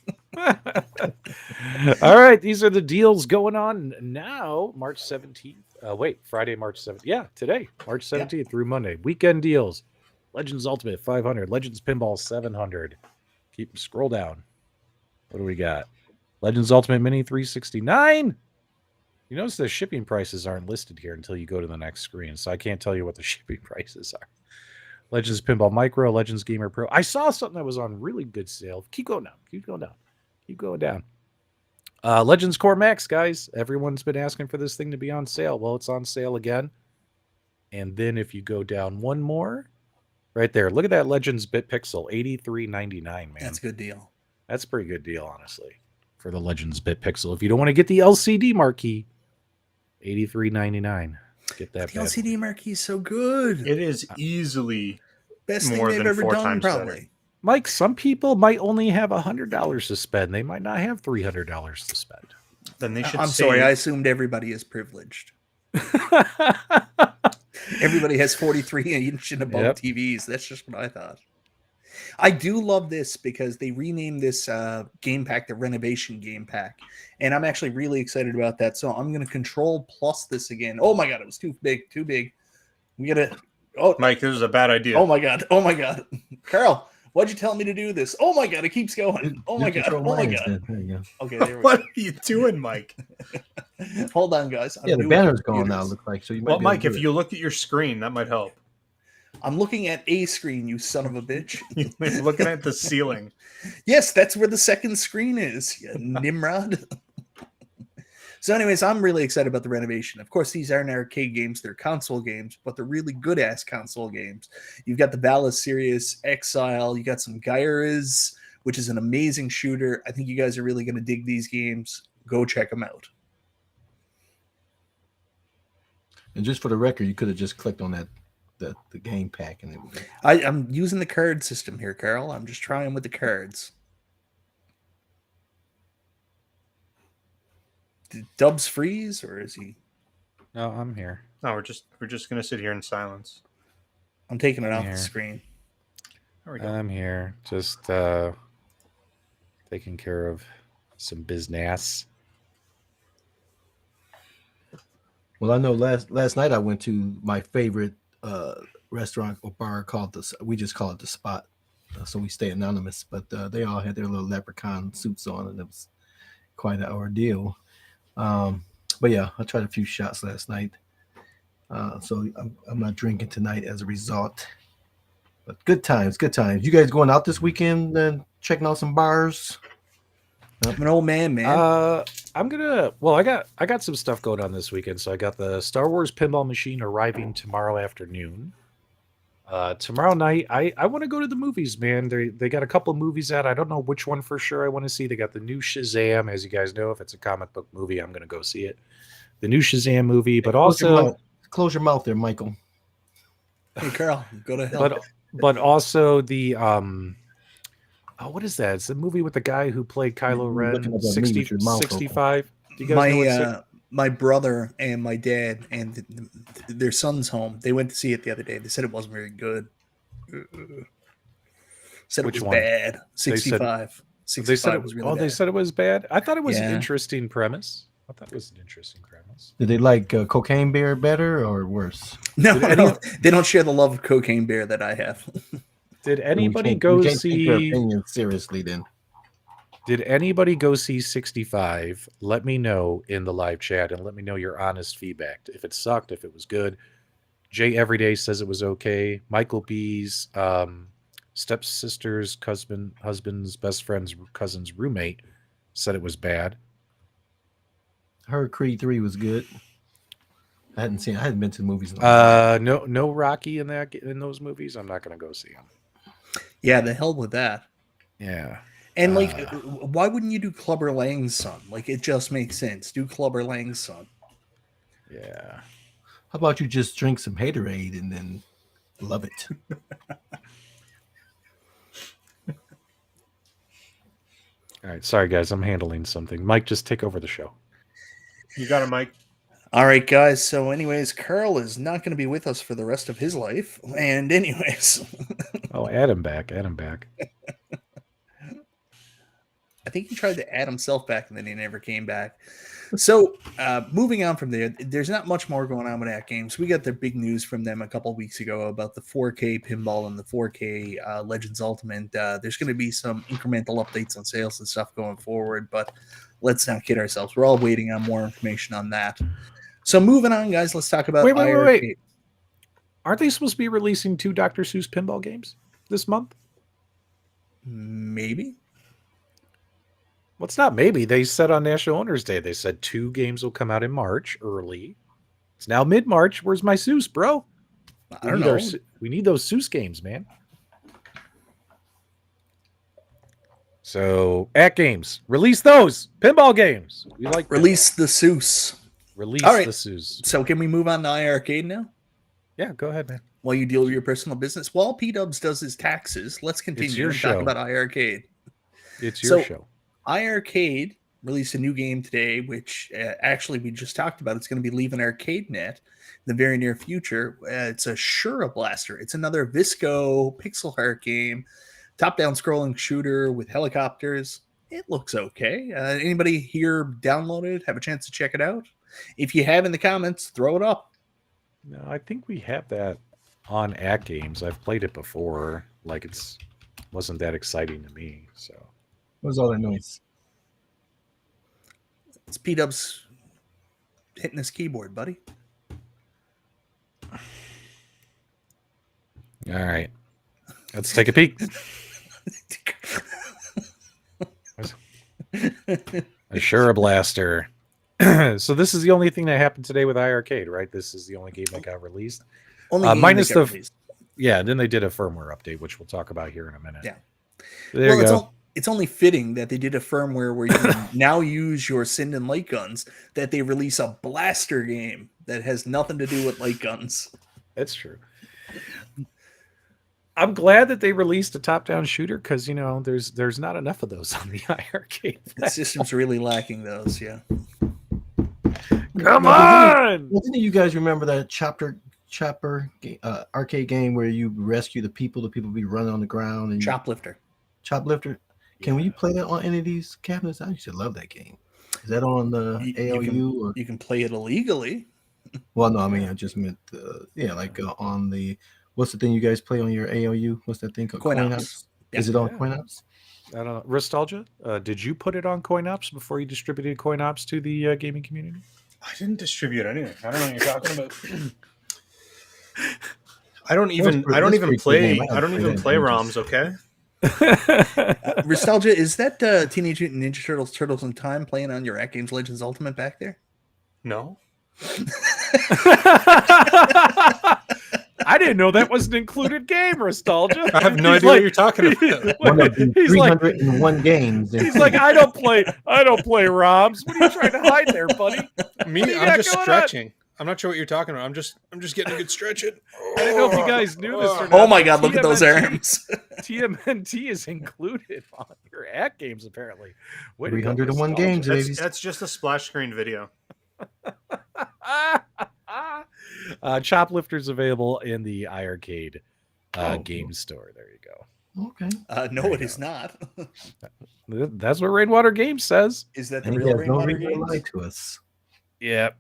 All right, these are the deals going on now, March 17th. Friday, March 7th. Yeah, today, March 17th through Monday. Weekend deals. Legends Ultimate 500, Legends Pinball 700. Scroll down. What do we got? Legends Ultimate Mini 369. You notice the shipping prices aren't listed here until you go to the next screen, so I can't tell you what the shipping prices are. Legends Pinball Micro, Legends Gamer Pro. I saw something that was on really good sale. Keep going down. Keep going down. Keep going down. Legends Core Max, guys. Everyone's been asking for this thing to be on sale. Well, it's on sale again. And then if you go down one more, right there, look at that Legends Bit Pixel, $83.99, man. That's a good deal. That's a pretty good deal, honestly, for the Legends Bit Pixel. If you don't want to get the LCD marquee, $83.99. Get that. The LCD marquee is so good. It is easily Best thing more they've than ever 4 done, times probably. better. Mike, some people might only have $100 to spend. They might not have $300 to spend. Then they should. I'm sorry, I assumed everybody is privileged. Everybody has 43-inch and above TVs. That's just what I thought. I do love this because they renamed this game pack the Renovation Game Pack. And I'm actually really excited about that. So I'm going to Control Plus this again. Oh my God, it was too big, too big. We got to... Oh, Mike, this is a bad idea. Oh my God. Oh my God. Carl, why'd you tell me to do this? Oh my God, it keeps going. Oh my God. Oh my God. There you go. Okay, there we What are you doing, Mike? go. Hold on, guys. Yeah, the banner's going now, looks like. So you might Well, be able Mike, to do if it. you look at your screen, that might help. I'm looking at a screen, you son of a bitch. You're looking at the ceiling. Yes, that's where the second screen is, you Nimrod. So anyways, I'm really excited about the renovation. Of course, these aren't arcade games. They're console games, but they're really good-ass console games. You've got the Valis Sirius, Exile. You got some Gyres, which is an amazing shooter. I think you guys are really going to dig these games. Go check them out. And just for the record, you could have just clicked on that the game pack and it would. I'm using the card system here, Carl. I'm just trying with the cards. Did Dubs freeze, or is he? No, I'm here. No, we're just gonna sit here in silence. I'm taking it off Here. the screen. There we go. I'm here. Just taking care of some business. Well, I know last night I went to my favorite restaurant or bar called we just call it the Spot, so we stay anonymous. But they all had their little leprechaun suits on, and it was quite an ordeal. But yeah, I tried a few shots last night, so I'm not drinking tonight as a result. But good times, good times. You guys going out this weekend and checking out some bars? I'm an old man. I'm gonna. Well, I got some stuff going on this weekend. So I got the Star Wars pinball machine arriving tomorrow afternoon. Tomorrow night, I want to go to the movies, man. They got a couple of movies out. I don't know which one for sure I want to see. They got the new Shazam, as you guys know. If it's a comic book movie, I'm gonna go see it. The new Shazam movie, but also close your mouth there, Michael. Hey, Carl, go to hell. But also the what is that? It's the movie with the guy who played Kylo Ren, 65. Do you guys know what my brother and my dad and their son's home. They went to see it the other day. They said it wasn't very good. Said Which it was one? bad. 65. They said it was really bad. They said it was bad. I thought it was an Yeah. interesting premise. Did they like Cocaine Bear better or worse? No, they don't share the love of Cocaine Bear that I have. Did anybody You go can't take their see? opinion seriously then? Did anybody go see 65? Let me know in the live chat and let me know your honest feedback. If it sucked, if it was good. Jay Everyday says it was okay. Michael B's stepsister's husband's best friend's cousin's roommate said it was bad. I heard Creed 3 was good. I hadn't been to the movies in a while. No Rocky in those movies. I'm not gonna go see them. Yeah, the hell with that. Yeah. And like, why wouldn't you do Clubber Lang's son? Like, it just makes sense. Do Clubber Lang's son. Yeah. How about you just drink some haterade and then love it? All right. Sorry, guys. I'm handling something. Mike, just take over the show. You got it, Mike. All right, guys. So, anyways, Carl is not going to be with us for the rest of his life. And, anyways, Oh, add him back. Add him back. I think he tried to add himself back and then he never came back. So, moving on from there, there's not much more going on with AtGames. We got the big news from them a couple of weeks ago about the 4K pinball and the 4K Legends Ultimate. There's going to be some incremental updates on sales and stuff going forward, but let's not kid ourselves. We're all waiting on more information on that. So, moving on, guys, let's talk about Wait. Aren't they supposed to be releasing 2 Dr. Seuss pinball games this month? Maybe. Well, it's not maybe. They said on National Owners Day, they said 2 games will come out in March early. It's now mid-March. Where's my Seuss, bro? I don't know. We need those Seuss games, man. So, AtGames, release those pinball games. We like Release the Seuss. Release All right. the Seuss. So, can we move on to iiRcade now? Yeah, go ahead, man. While you deal with your personal business, while PDubs does his taxes, let's continue your and show. talk about iiRcrade. It's your show. iiRcade released a new game today, which actually we just talked about. It's going to be leaving ArcadeNet in the very near future. It's a Shura Blaster. It's another Visco pixel art game, top-down scrolling shooter with helicopters. It looks okay. Anybody here download it? Have a chance to check it out? If you have in the comments, throw it up. No, I think we have that on AtGames. I've played it before. Like, wasn't that exciting to me. So, What was all that noise? It's PDub'S hitting his keyboard, buddy. all right, let's take a peek. A Shura Blaster. So this is the only thing that happened today with iiRcade, right? This is the only game that got released. Only game minus that got the released. Yeah. Then they did a firmware update, which we'll talk about here in a minute. Yeah. There you go. It's only fitting that they did a firmware where you can now use your Sinden light guns, that they release a blaster game that has nothing to do with light guns. That's true. I'm glad that they released a top-down shooter because there's not enough of those on the iiRcade. The system's really lacking those, yeah. Come on! Well, didn't you guys remember that chopper arcade game where you rescue the people be running on the ground and Choplifter. Choplifter? Can we play that on any of these cabinets? I used to love that game. Is that on the ALU? You can play it illegally. Well, no, I mean I just meant on the what's the thing you guys play on your ALU? What's that thing called? CoinOps. Yeah. Is it on CoinOps? I don't know. Restalgia, did you put it on CoinOps before you distributed CoinOps to the gaming community? I didn't distribute anything. I don't know what you're talking about. I don't even play ROMs, okay? Restalgia, is that Teenage Mutant Ninja Turtles Turtles in Time playing on your AtGames Legends Ultimate back there? No. I didn't know that was an included game, Restalgia. I have no idea what you're talking about. One of the 301 games. He's like, I don't play ROMs. What are you trying to hide there, buddy? I'm just stretching. I'm not sure what you're talking about. I'm just getting a good stretch in. I don't know if you guys knew this or not. Oh my god, look at those arms. TMNT is included on your AtGames, apparently. 301 games, baby. That's just a splash screen video. Choplifter's available in the iiRcade game store. There you go. Okay. No, it is not. That's what Rainwater Games says. Is that the And he real has no Rainwater reason to lie Games? to us. Yep.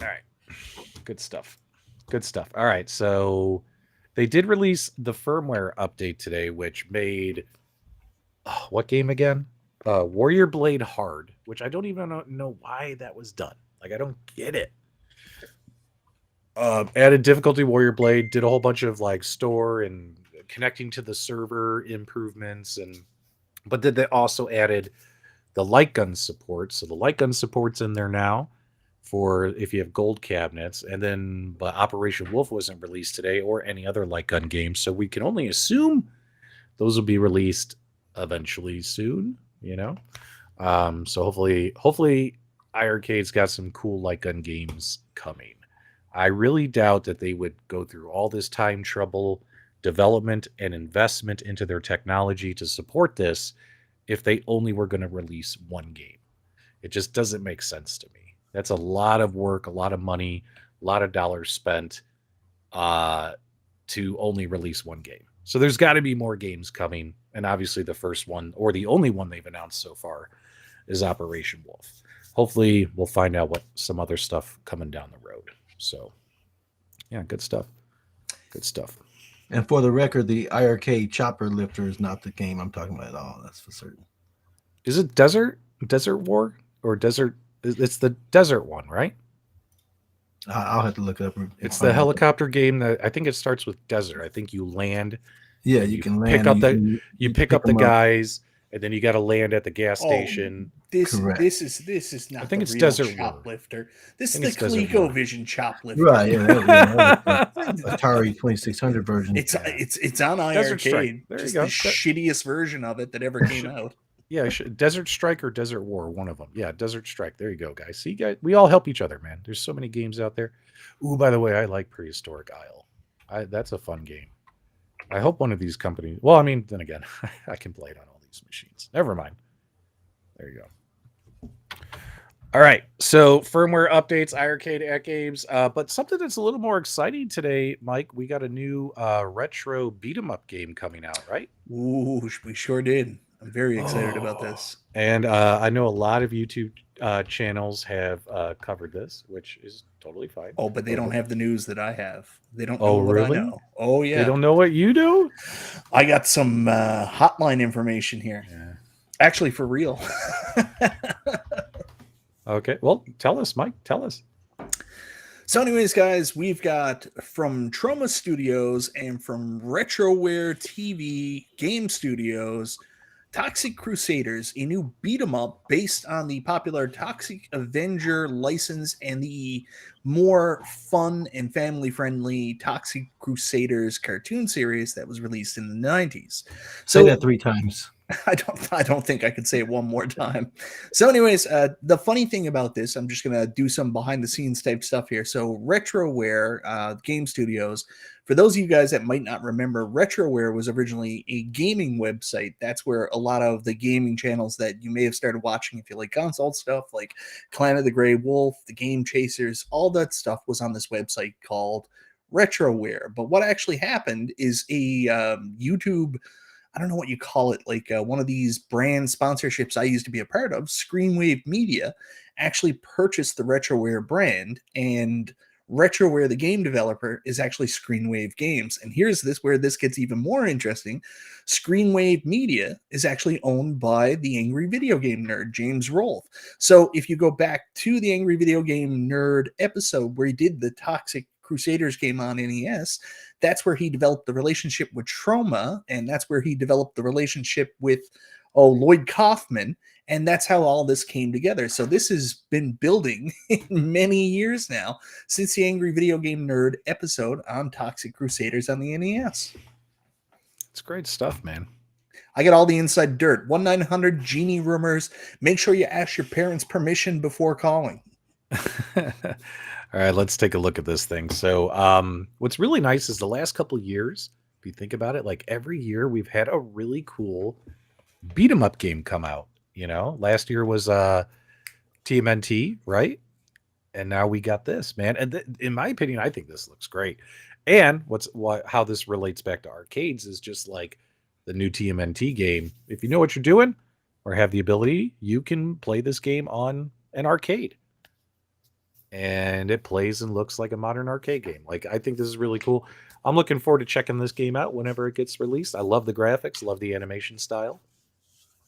All right. Good stuff. All right. So they did release the firmware update today, which made what game again? Warrior Blade Hard, which I don't even know why that was done. Like, I don't get it. Added difficulty Warrior Blade, did a whole bunch of like store and connecting to the server improvements, but then they also added the light gun support. So the light gun support's in there now for if you have gold cabinets, and then but Operation Wolf wasn't released today or any other light gun game, so we can only assume those will be released eventually soon. So hopefully iiRcade's got some cool light gun games coming. I really doubt that they would go through all this time, trouble, development, and investment into their technology to support this if they only were going to release one game. It just doesn't make sense to me. That's a lot of work, a lot of money, a lot of dollars spent to only release one game. So there's got to be more games coming. And obviously the first one, or the only one they've announced so far, is Operation Wolf. Hopefully we'll find out what some other stuff coming down the road. So yeah, good stuff. Good stuff. And for the record, the iiRcade chopper lifter is not the game I'm talking about at all. That's for certain. Is it Desert War or Desert? It's the desert one, right? I'll have to look it up. It's the helicopter game that I think it starts with desert. I think you land. Yeah, you can land. You pick up the guys, and then you got to land at the gas station. This is not. I think the it's real Desert Choplifter. This is the ColecoVision Choplifter. Right. Yeah. Atari 2600 version. It's on iiRcade. There Just you go. the shittiest version of it that ever came out. Yeah, Desert Strike or Desert War, one of them. Yeah, Desert Strike. There you go, guys. See, guys, we all help each other, man. There's so many games out there. Ooh, by the way, I like Prehistoric Isle. That's a fun game. I hope one of these companies. Well, I mean, then again, I can play it on all these machines. Never mind. There you go. All right. So firmware updates, iiRcade, AtGames. But something that's a little more exciting today, Mike. We got a new retro beat 'em up game coming out, right? Ooh, we sure did. I'm very excited about this. And I know a lot of YouTube channels have covered this, which is totally fine. Oh, but they don't have the news that I have. They don't know Oh, what really? I know. Oh, yeah. They don't know what you do? I got some hotline information here. Yeah. Actually, for real. Okay. Well, tell us, Mike. Tell us. So anyways, guys, we've got from Troma Studios and from Retroware TV Game Studios, Toxic Crusaders, a new beat 'em up based on the popular Toxic Avenger license and the more fun and family-friendly Toxic Crusaders cartoon series that was released in the 90s. Say that 3 times. I don't think I could say it one more time. So anyways, the funny thing about this, I'm just going to do some behind the scenes type stuff here. So Retroware Game Studios, for those of you guys that might not remember, Retroware was originally a gaming website. That's where a lot of the gaming channels that you may have started watching if you like console stuff, like Clan of the Grey Wolf, the Game Chasers, all that stuff was on this website called Retroware. But what actually happened is a YouTube, I don't know what you call it, like one of these brand sponsorships I used to be a part of, Screenwave Media, actually purchased the Retroware brand, and Retroware, the game developer, is actually Screenwave Games. And here's where this gets even more interesting. Screenwave Media is actually owned by the Angry Video Game Nerd, James Rolfe. So if you go back to the Angry Video Game Nerd episode where he did the Toxic Crusaders game on NES, that's where he developed the relationship with Troma, and that's where he developed the relationship with Lloyd Kaufman, and that's how all this came together. So this has been building many years now, since the Angry Video Game Nerd episode on Toxic Crusaders on the NES. It's great stuff, man. I got all the inside dirt. 1-900-GENIE rumors. Make sure you ask your parents' permission before calling. All right, let's take a look at this thing. So what's really nice is the last couple of years, if you think about it, like every year we've had a really cool beat 'em up game come out. You know, last year was TMNT, right? And now we got this, man. And in my opinion, I think this looks great. And how this relates back to arcades is just like the new TMNT game. If you know what you're doing or have the ability, you can play this game on an arcade. And it plays and looks like a modern arcade game. Like, I think this is really cool. I'm looking forward to checking this game out whenever it gets released. I love the graphics, love the animation style.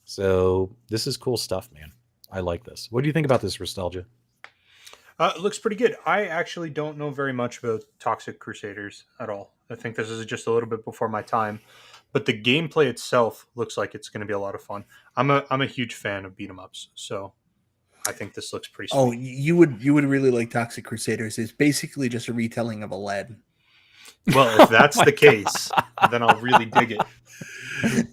So this is cool stuff, man. I like this. What do you think about this, Restalgia? It looks pretty good. I actually don't know very much about Toxic Crusaders at all. I think this is just a little bit before my time. But the gameplay itself looks like it's going to be a lot of fun. I'm a huge fan of beat 'em ups, so I think this looks pretty sweet. Oh, you would really like Toxic Crusaders. It's basically just a retelling of Aladdin. Well, if that's the case, then I'll really dig it.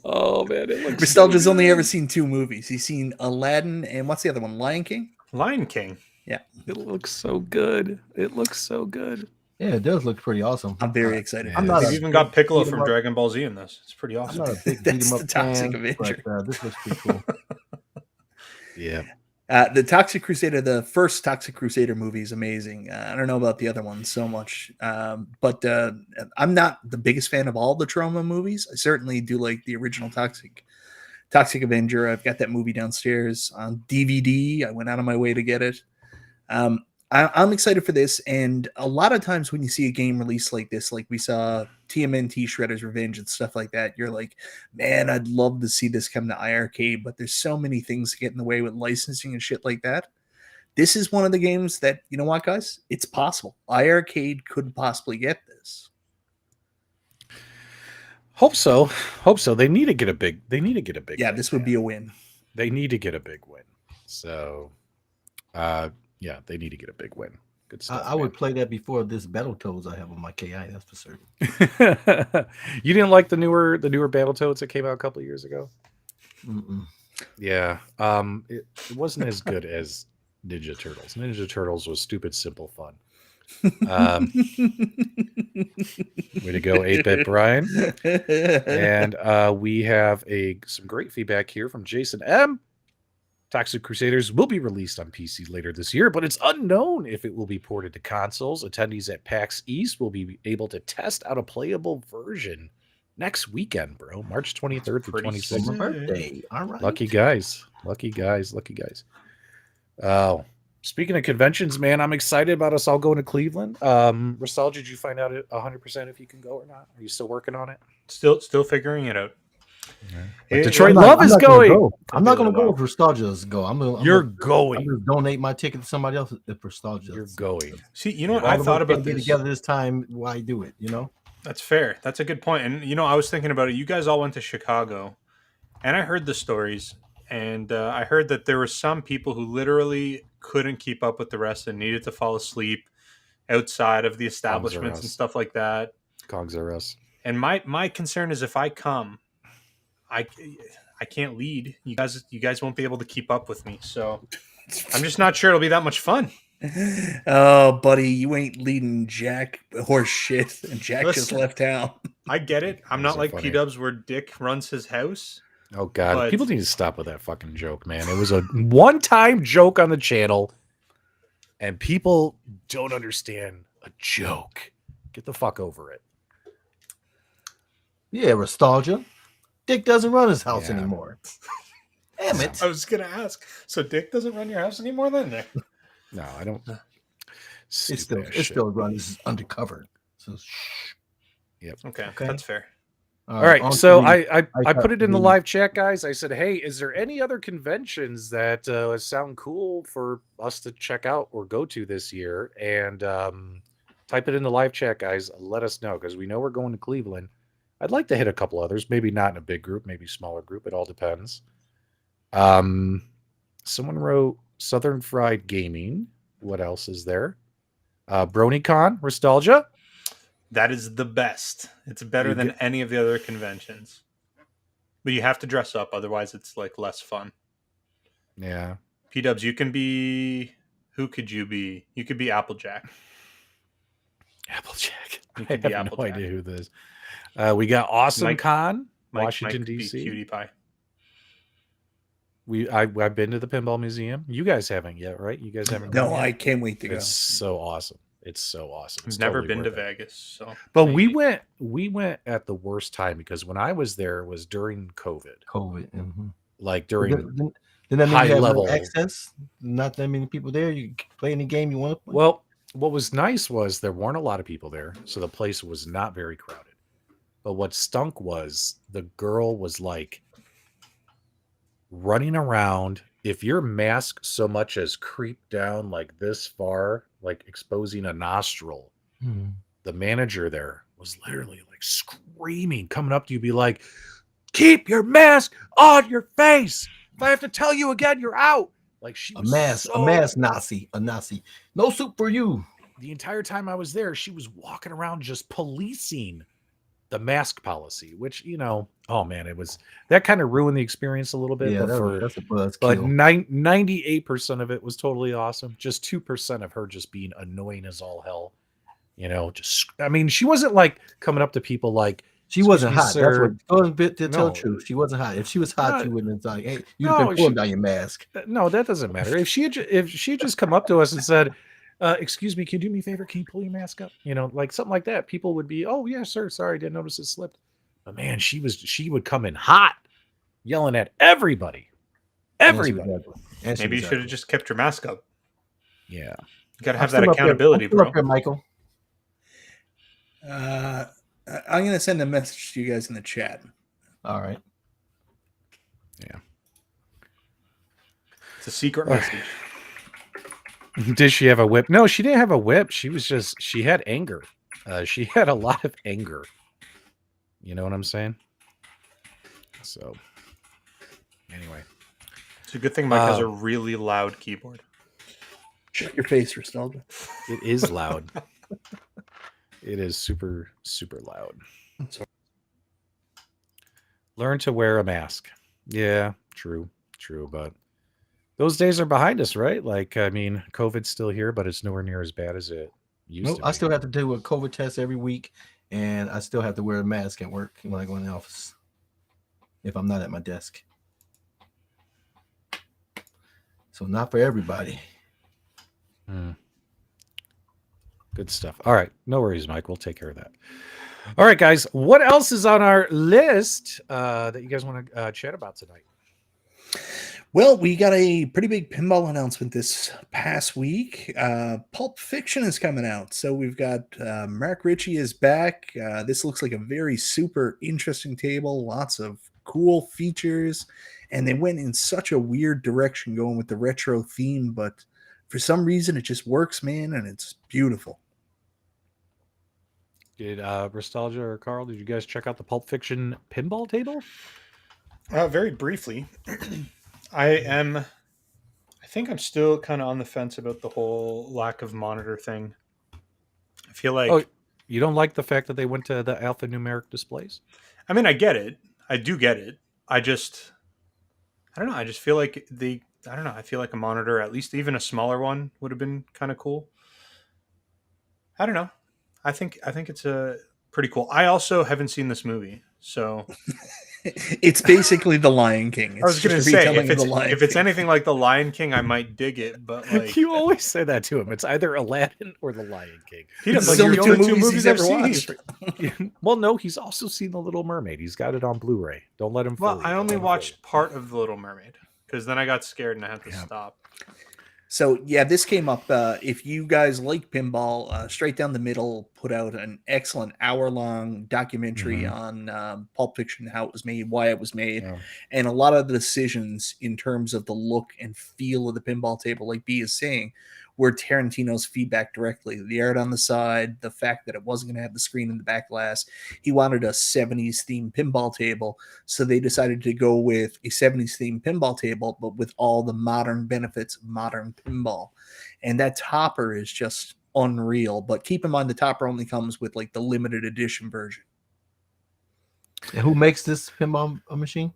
Oh man, it looks. Restalgia's so only good. ever seen 2 movies. He's seen Aladdin and what's the other one? Lion King. Lion King. Yeah, It looks so good. It looks so good. Yeah, it does look pretty awesome. I'm very excited. I'm for not They've this. even got Piccolo beat 'em from up. Dragon Ball Z in this. It's pretty I'm awesome. not a big beat 'em That's up the Toxic fan, Avenger. but this looks pretty cool. Yeah. The Toxic Crusader, the first Toxic Crusader movie is amazing. I don't know about the other ones so much, but I'm not the biggest fan of all the Trauma movies. I certainly do like the original Toxic Avenger. I've got that movie downstairs on DVD. I went out of my way to get it. I'm excited for this, and a lot of times when you see a game released like this, like we saw TMNT Shredder's Revenge and stuff like that, you're like, man, I'd love to see this come to iArcade, but there's so many things that get in the way with licensing and shit like that. This is one of the games that, you know what, guys? It's possible. iArcade could possibly get this. Hope so. Hope so. They need to get a big. Yeah, win, this would man. be a win. They need to get a big win. So, yeah, they need to get a big win. Good stuff. I would play that before this Battletoads I have on my KI. That's for certain. man. You didn't like the newer Battletoads that came out a couple of years ago? Mm-mm. Yeah. It wasn't as good as Ninja Turtles. Ninja Turtles was stupid, simple fun. Way to go, 8-Bit Brian. And we have some great feedback here from Jason M. Toxic Crusaders will be released on PC later this year, but it's unknown if it will be ported to consoles. Attendees at PAX East will be able to test out a playable version next weekend, bro. March 23rd through Pretty 26th. My birthday. All right. Lucky guys. Oh, speaking of conventions, man, I'm excited about us all going to Cleveland. Restalgia, did you find out 100% if you can go or not? Are you still working on it? Still figuring it out. But Detroit I'm not- Love I'm is not gonna going. go. I'm not going to Well. go if Restalgia's go. I'm You're gonna going. donate my ticket to somebody else if Restalgia. You're going. See, you know what? All I of us thought about can't be this. together this time. Why do it? You know. That's fair. That's a good point. And I was thinking about it. You guys all went to Chicago, and I heard the stories, and I heard that there were some people who literally couldn't keep up with the rest and needed to fall asleep outside of the establishments and us. stuff like that. Cogs are us. And my concern is if I come, I can't lead. You guys won't be able to keep up with me. So I'm just not sure it'll be that much fun. Oh, buddy, you ain't leading Jack horse shit, and Jack just Listen. left town. I get it. I'm Those not are like funny. PDub'S where Dick runs his house. Oh God, But- people need to stop with that fucking joke, man. It was a one-time joke on the channel, and people don't understand a joke. Get the fuck over it. Yeah, Restalgia. Dick doesn't run his house Yeah. anymore. Damn it. I was gonna ask. So Dick doesn't run your house anymore, then, Nick? No, I don't. It still runs undercover. So shh. Okay, Okay. that's fair. All right, on so to the- I put it in the the- live chat, guys. I said, hey, is there any other conventions that sound cool for us to check out or go to this year? And type it in the live chat, guys. Let us know, because we know we're going to Cleveland. I'd like to hit a couple others, maybe not in a big group, maybe smaller group. It all depends. Someone wrote Southern Fried Gaming. What else is there? BronyCon, Restalgia. That is the best. It's better You than get- any of the other conventions. But you have to dress up, otherwise it's like less fun. Yeah. PDub'S, you can be. Who could you be? You could be Applejack. Applejack. You I could have be no Applejack. idea who this. We got Awesome Mike- Con, Mike Washington could be D.C. Cutie Pie. I've been to the Pinball Museum. You guys haven't yet, right? You guys haven't. No, gone I yet? can't wait to go. It's so awesome. It's so awesome. It's I've never totally been to worth it. Vegas, so. But maybe. we went at the worst time, because when I was there was during COVID. COVID. Mm-hmm. Like during Then that mean high you have level- no access? Not that many people there. You can play any game you want to play. well, what was nice was there weren't a lot of people there, so the place was not very crowded. But what stunk was the girl was like running around. If your mask so much as creeped down like this far, like exposing a nostril, Mhm. the manager there was literally like screaming, coming up to you, be like, keep your mask on your face. If I have to tell you again, you're out. Like she A was mask Nazi, a Nazi. No soup for you. The entire time I was there, she was walking around just policing the mask policy, which, you know, oh man, it was that kind of ruined the experience a little bit. Yeah, but that's a buzz but kill. 98% of it was totally awesome. Just 2% of her just being annoying as all hell. You know, just I mean, she wasn't like coming up to people like She wasn't hot. That's sir. what going to tell the No. truth. She wasn't hot. If she was hot, No, you wouldn't have like, hey, you'd have been no, pulling she, down your mask. no, that doesn't matter. If she had just come up to us and said, "Excuse me, can you do me a favor? Can you pull your mask up?" You know, like something like that. People would be, "Oh yeah, sir. Sorry, didn't notice it slipped." But man, she would come in hot, yelling at everybody. Everybody. Maybe you should have just kept your mask up. Yeah, You got to have that accountability, bro. Up there, Michael. I'm going to send a message to you guys in the chat. All right. yeah. It's a secret message. Did she have a whip? No, she didn't have a whip. She had anger. She had a lot of anger. You know what I'm saying? So, anyway. It's a good thing Mike has a really loud keyboard. Shut your face, Restalgia. It is loud. It is super, super loud. Learn to wear a mask. Yeah, true. But those days are behind us, right? Like, I mean, COVID's still here, but it's nowhere near as bad as it used to be. I still have to do a COVID test every week, and I still have to wear a mask at work when I go in the office if I'm not at my desk. So not for everybody. Good stuff. All right. No worries, Mike. We'll take care of that. All right, guys. What else is on our list that you guys want to chat about tonight? Well, we got a pretty big pinball announcement this past week. Pulp Fiction is coming out. So we've got Mark Ritchie is back. This looks like a very super interesting table. Lots of cool features. And they went in such a weird direction going with the retro theme. But for some reason, it just works, man. And it's beautiful. Did Restalgia or Carl, did you guys check out the Pulp Fiction pinball table? Very briefly. I think I'm still kind of on the fence about the whole lack of monitor thing. I feel like... Oh, you don't like the fact that they went to the alphanumeric displays? I mean, I get it. I do get it. I don't know. I just feel like I feel like a monitor, at least even a smaller one, would have been kind of cool. I don't know. I think it's a pretty cool. I also haven't seen this movie, so... It's basically The Lion King. It's I was going to say, if it's King. anything like The Lion King, I might dig it, but like... You always say that to him. It's either Aladdin or The Lion King. It's like the the only only two movies movies he's I've ever seen. watched. Well, no, he's also seen The Little Mermaid. He's got it on Blu-ray. Don't let him fool Well, you. I Don't only let him watched fool part of The Little Mermaid, because then I got scared and I had to stop. So, yeah, this came up. If you guys like pinball, Straight Down the Middle put out an excellent hour-long documentary on Pulp Fiction, how it was made, why it was made, and a lot of the decisions in terms of the look and feel of the pinball table, like B is saying, were Tarantino's feedback directly. The art on the side, the fact that it wasn't going to have the screen in the back glass. He wanted a 70s themed pinball table, so they decided to go with a 70s themed pinball table, but with all the modern benefits of modern pinball. And that topper is just unreal. But keep in mind, the topper only comes with like the limited edition version. And who makes this pinball machine?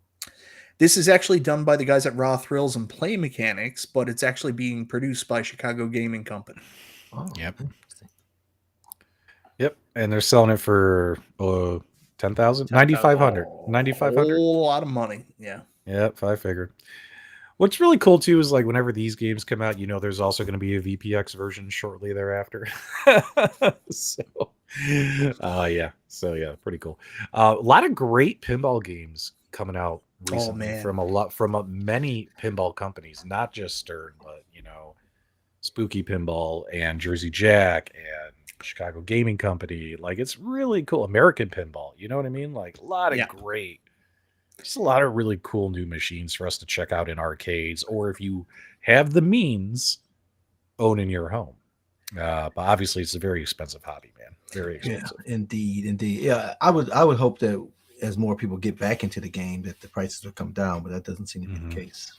This is actually done by the guys at Raw Thrills and Play Mechanics, but it's actually being produced by Chicago Gaming Company. Oh, Yep. Yep. And they're selling it for 10,000, 9,500, 9,500. A whole lot of money. Yeah. Yep. I figured. What's really cool too is like whenever these games come out, you know, there's also going to be a VPX version shortly thereafter. Yeah. So yeah, pretty cool. A lot of great pinball games coming out recently from many pinball companies, not just Stern, but you know, Spooky Pinball and Jersey Jack and Chicago Gaming Company. Like it's really cool. American Pinball, you know what I mean? Like a lot of great. Just a lot of really cool new machines for us to check out in arcades, or if you have the means, own in your home. But obviously, it's a very expensive hobby, man. Very expensive. Yeah, indeed. Yeah, I would hope that as more people get back into the game, that the prices will come down, but that doesn't seem to be the case.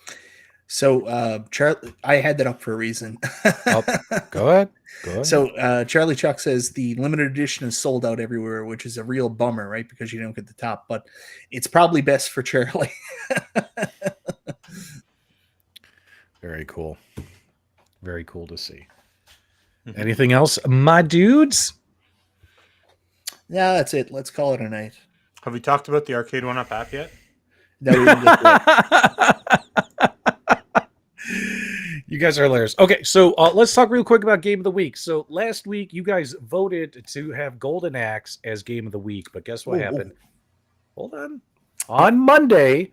So, Charlie, I had that up for a reason. Oh, go ahead. Go ahead. So, Charlie Chuck says the limited edition is sold out everywhere, which is a real bummer, right? Because you don't get the top, but it's probably best for Charlie. Very cool. Very cool to see. Anything else, my dudes? Yeah, that's it. Let's call it a night. Have we talked about the Arcade1Up app yet? No, we didn't get to it. You guys are hilarious. Okay, so let's talk real quick about Game of the Week. So last week, you guys voted to have Golden Axe as Game of the Week, but guess what happened? Hold on. On Monday,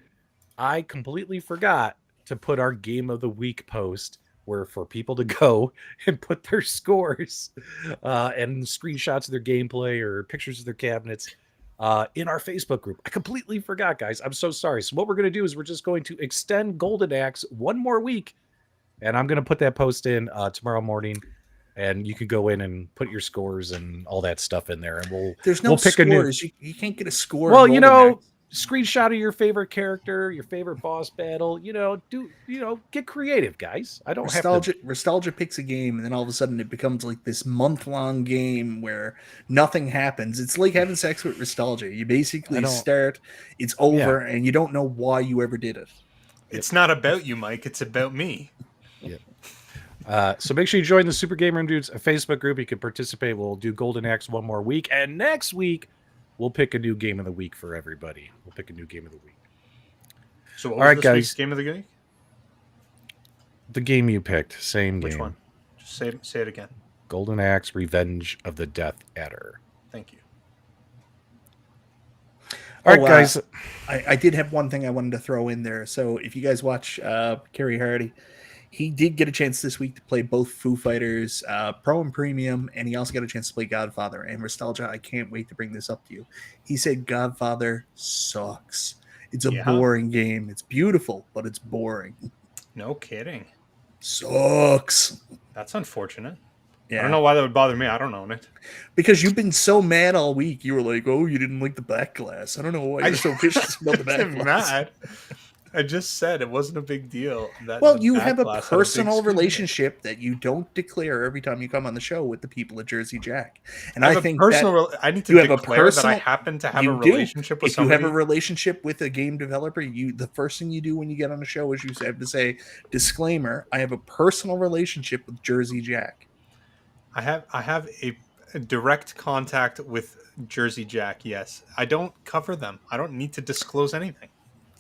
I completely forgot to put our Game of the Week post where for people to go and put their scores and screenshots of their gameplay or pictures of their cabinets in our Facebook group. I completely forgot, guys. I'm so sorry. So what we're going to do is we're just going to extend Golden Axe one more week, and I'm going to put that post in tomorrow morning, and you can go in and put your scores and all that stuff in there, and we'll pick scores. You can't get a score. Well, you know, screenshot of your favorite character, your favorite boss battle. Get creative, guys. I don't have to. Restalgia picks a game, and then all of a sudden it becomes like this month-long game where nothing happens. It's like having sex with Restalgia. You basically start, it's over, and you don't know why you ever did it. It's not about you, Mike. It's about me. Yeah. So make sure you join the Super GameRoom Dudes Facebook group. You can participate. We'll do Golden Axe one more week, and next week we'll pick a new game of the week for everybody. We'll pick a new game of the week. So what was this week's game of the week? The game you picked. Same game. Which one? Just say it again. Golden Axe Revenge of the Death Adder. Thank you. All right, guys. I did have one thing I wanted to throw in there. So if you guys watch Kerry Hardy, he did get a chance this week to play both Foo Fighters Pro and Premium, and he also got a chance to play Godfather. And Restalgia, I can't wait to bring this up to you. He said Godfather sucks. It's a boring game. It's beautiful, but it's boring. No kidding. Sucks. That's unfortunate. Yeah. I don't know why that would bother me. I don't own it. Because you've been so mad all week. You were like, oh, you didn't like the back glass. I don't know why you're so vicious about the back glass. Mad. I just said it wasn't a big deal. Well, you have a personal relationship that you don't declare every time you come on the show with the people at Jersey Jack. And I think I need to declare that I happen to have a relationship with somebody. If you have a relationship with a game developer, the first thing you do when you get on a show is you have to say, disclaimer, I have a personal relationship with Jersey Jack. I have a direct contact with Jersey Jack, yes. I don't cover them. I don't need to disclose anything.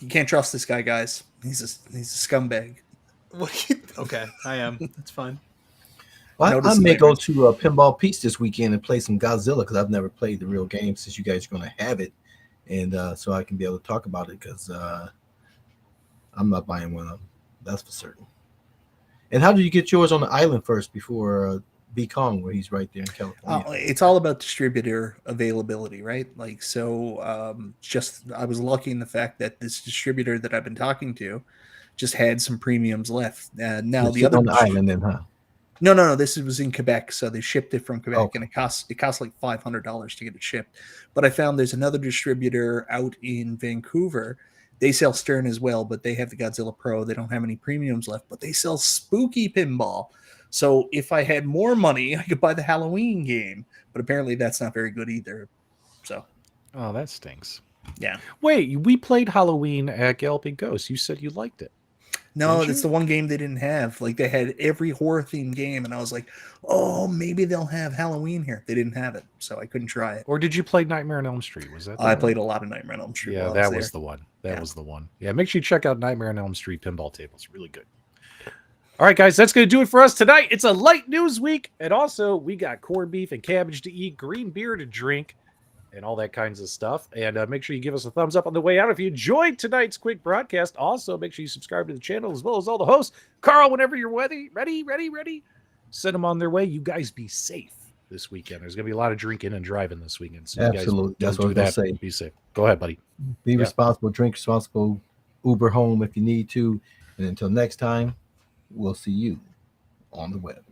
You can't trust this guy, guys. He's a scumbag. Okay, I am. That's fine. Well, I may go to Pinball Pete's this weekend and play some Godzilla because I've never played the real game since you guys are going to have it. And so I can be able to talk about it because I'm not buying one of them. That's for certain. And how did you get yours on the island first before B Kong, where he's right there in California? It's all about distributor availability, right? Like, so I was lucky in the fact that this distributor that I've been talking to just had some premiums left. Now the other on the island, then, huh? No. This was in Quebec, so they shipped it from Quebec, and it costs like $500 to get it shipped. But I found there's another distributor out in Vancouver. They sell Stern as well, but they have the Godzilla Pro. They don't have any premiums left, but they sell spooky pinball. So if I had more money, I could buy the Halloween game, but apparently that's not very good either. So, oh, that stinks. Yeah. Wait, we played Halloween at Galloping Ghost. You said you liked it. No, that's the one game they didn't have. Like, they had every horror themed game, and I was like, oh, maybe they'll have Halloween here. They didn't have it, so I couldn't try it. Or did you play Nightmare on Elm Street? Was that? I played a lot of Nightmare on Elm Street. Yeah, that was the one. That was the one. Yeah, make sure you check out Nightmare on Elm Street pinball table. It's really good. All right, guys, that's going to do it for us tonight. It's a light news week, and also we got corned beef and cabbage to eat, green beer to drink, and all that kinds of stuff. And make sure you give us a thumbs up on the way out if you enjoyed tonight's quick broadcast. Also, make sure you subscribe to the channel as well as all the hosts. Carl, whenever you're ready, send them on their way. You guys be safe this weekend. There's going to be a lot of drinking and driving this weekend. So absolutely. That's what I was going to say. Be safe. Go ahead, buddy. Be responsible, drink responsible, Uber home if you need to. And until next time, we'll see you on the web.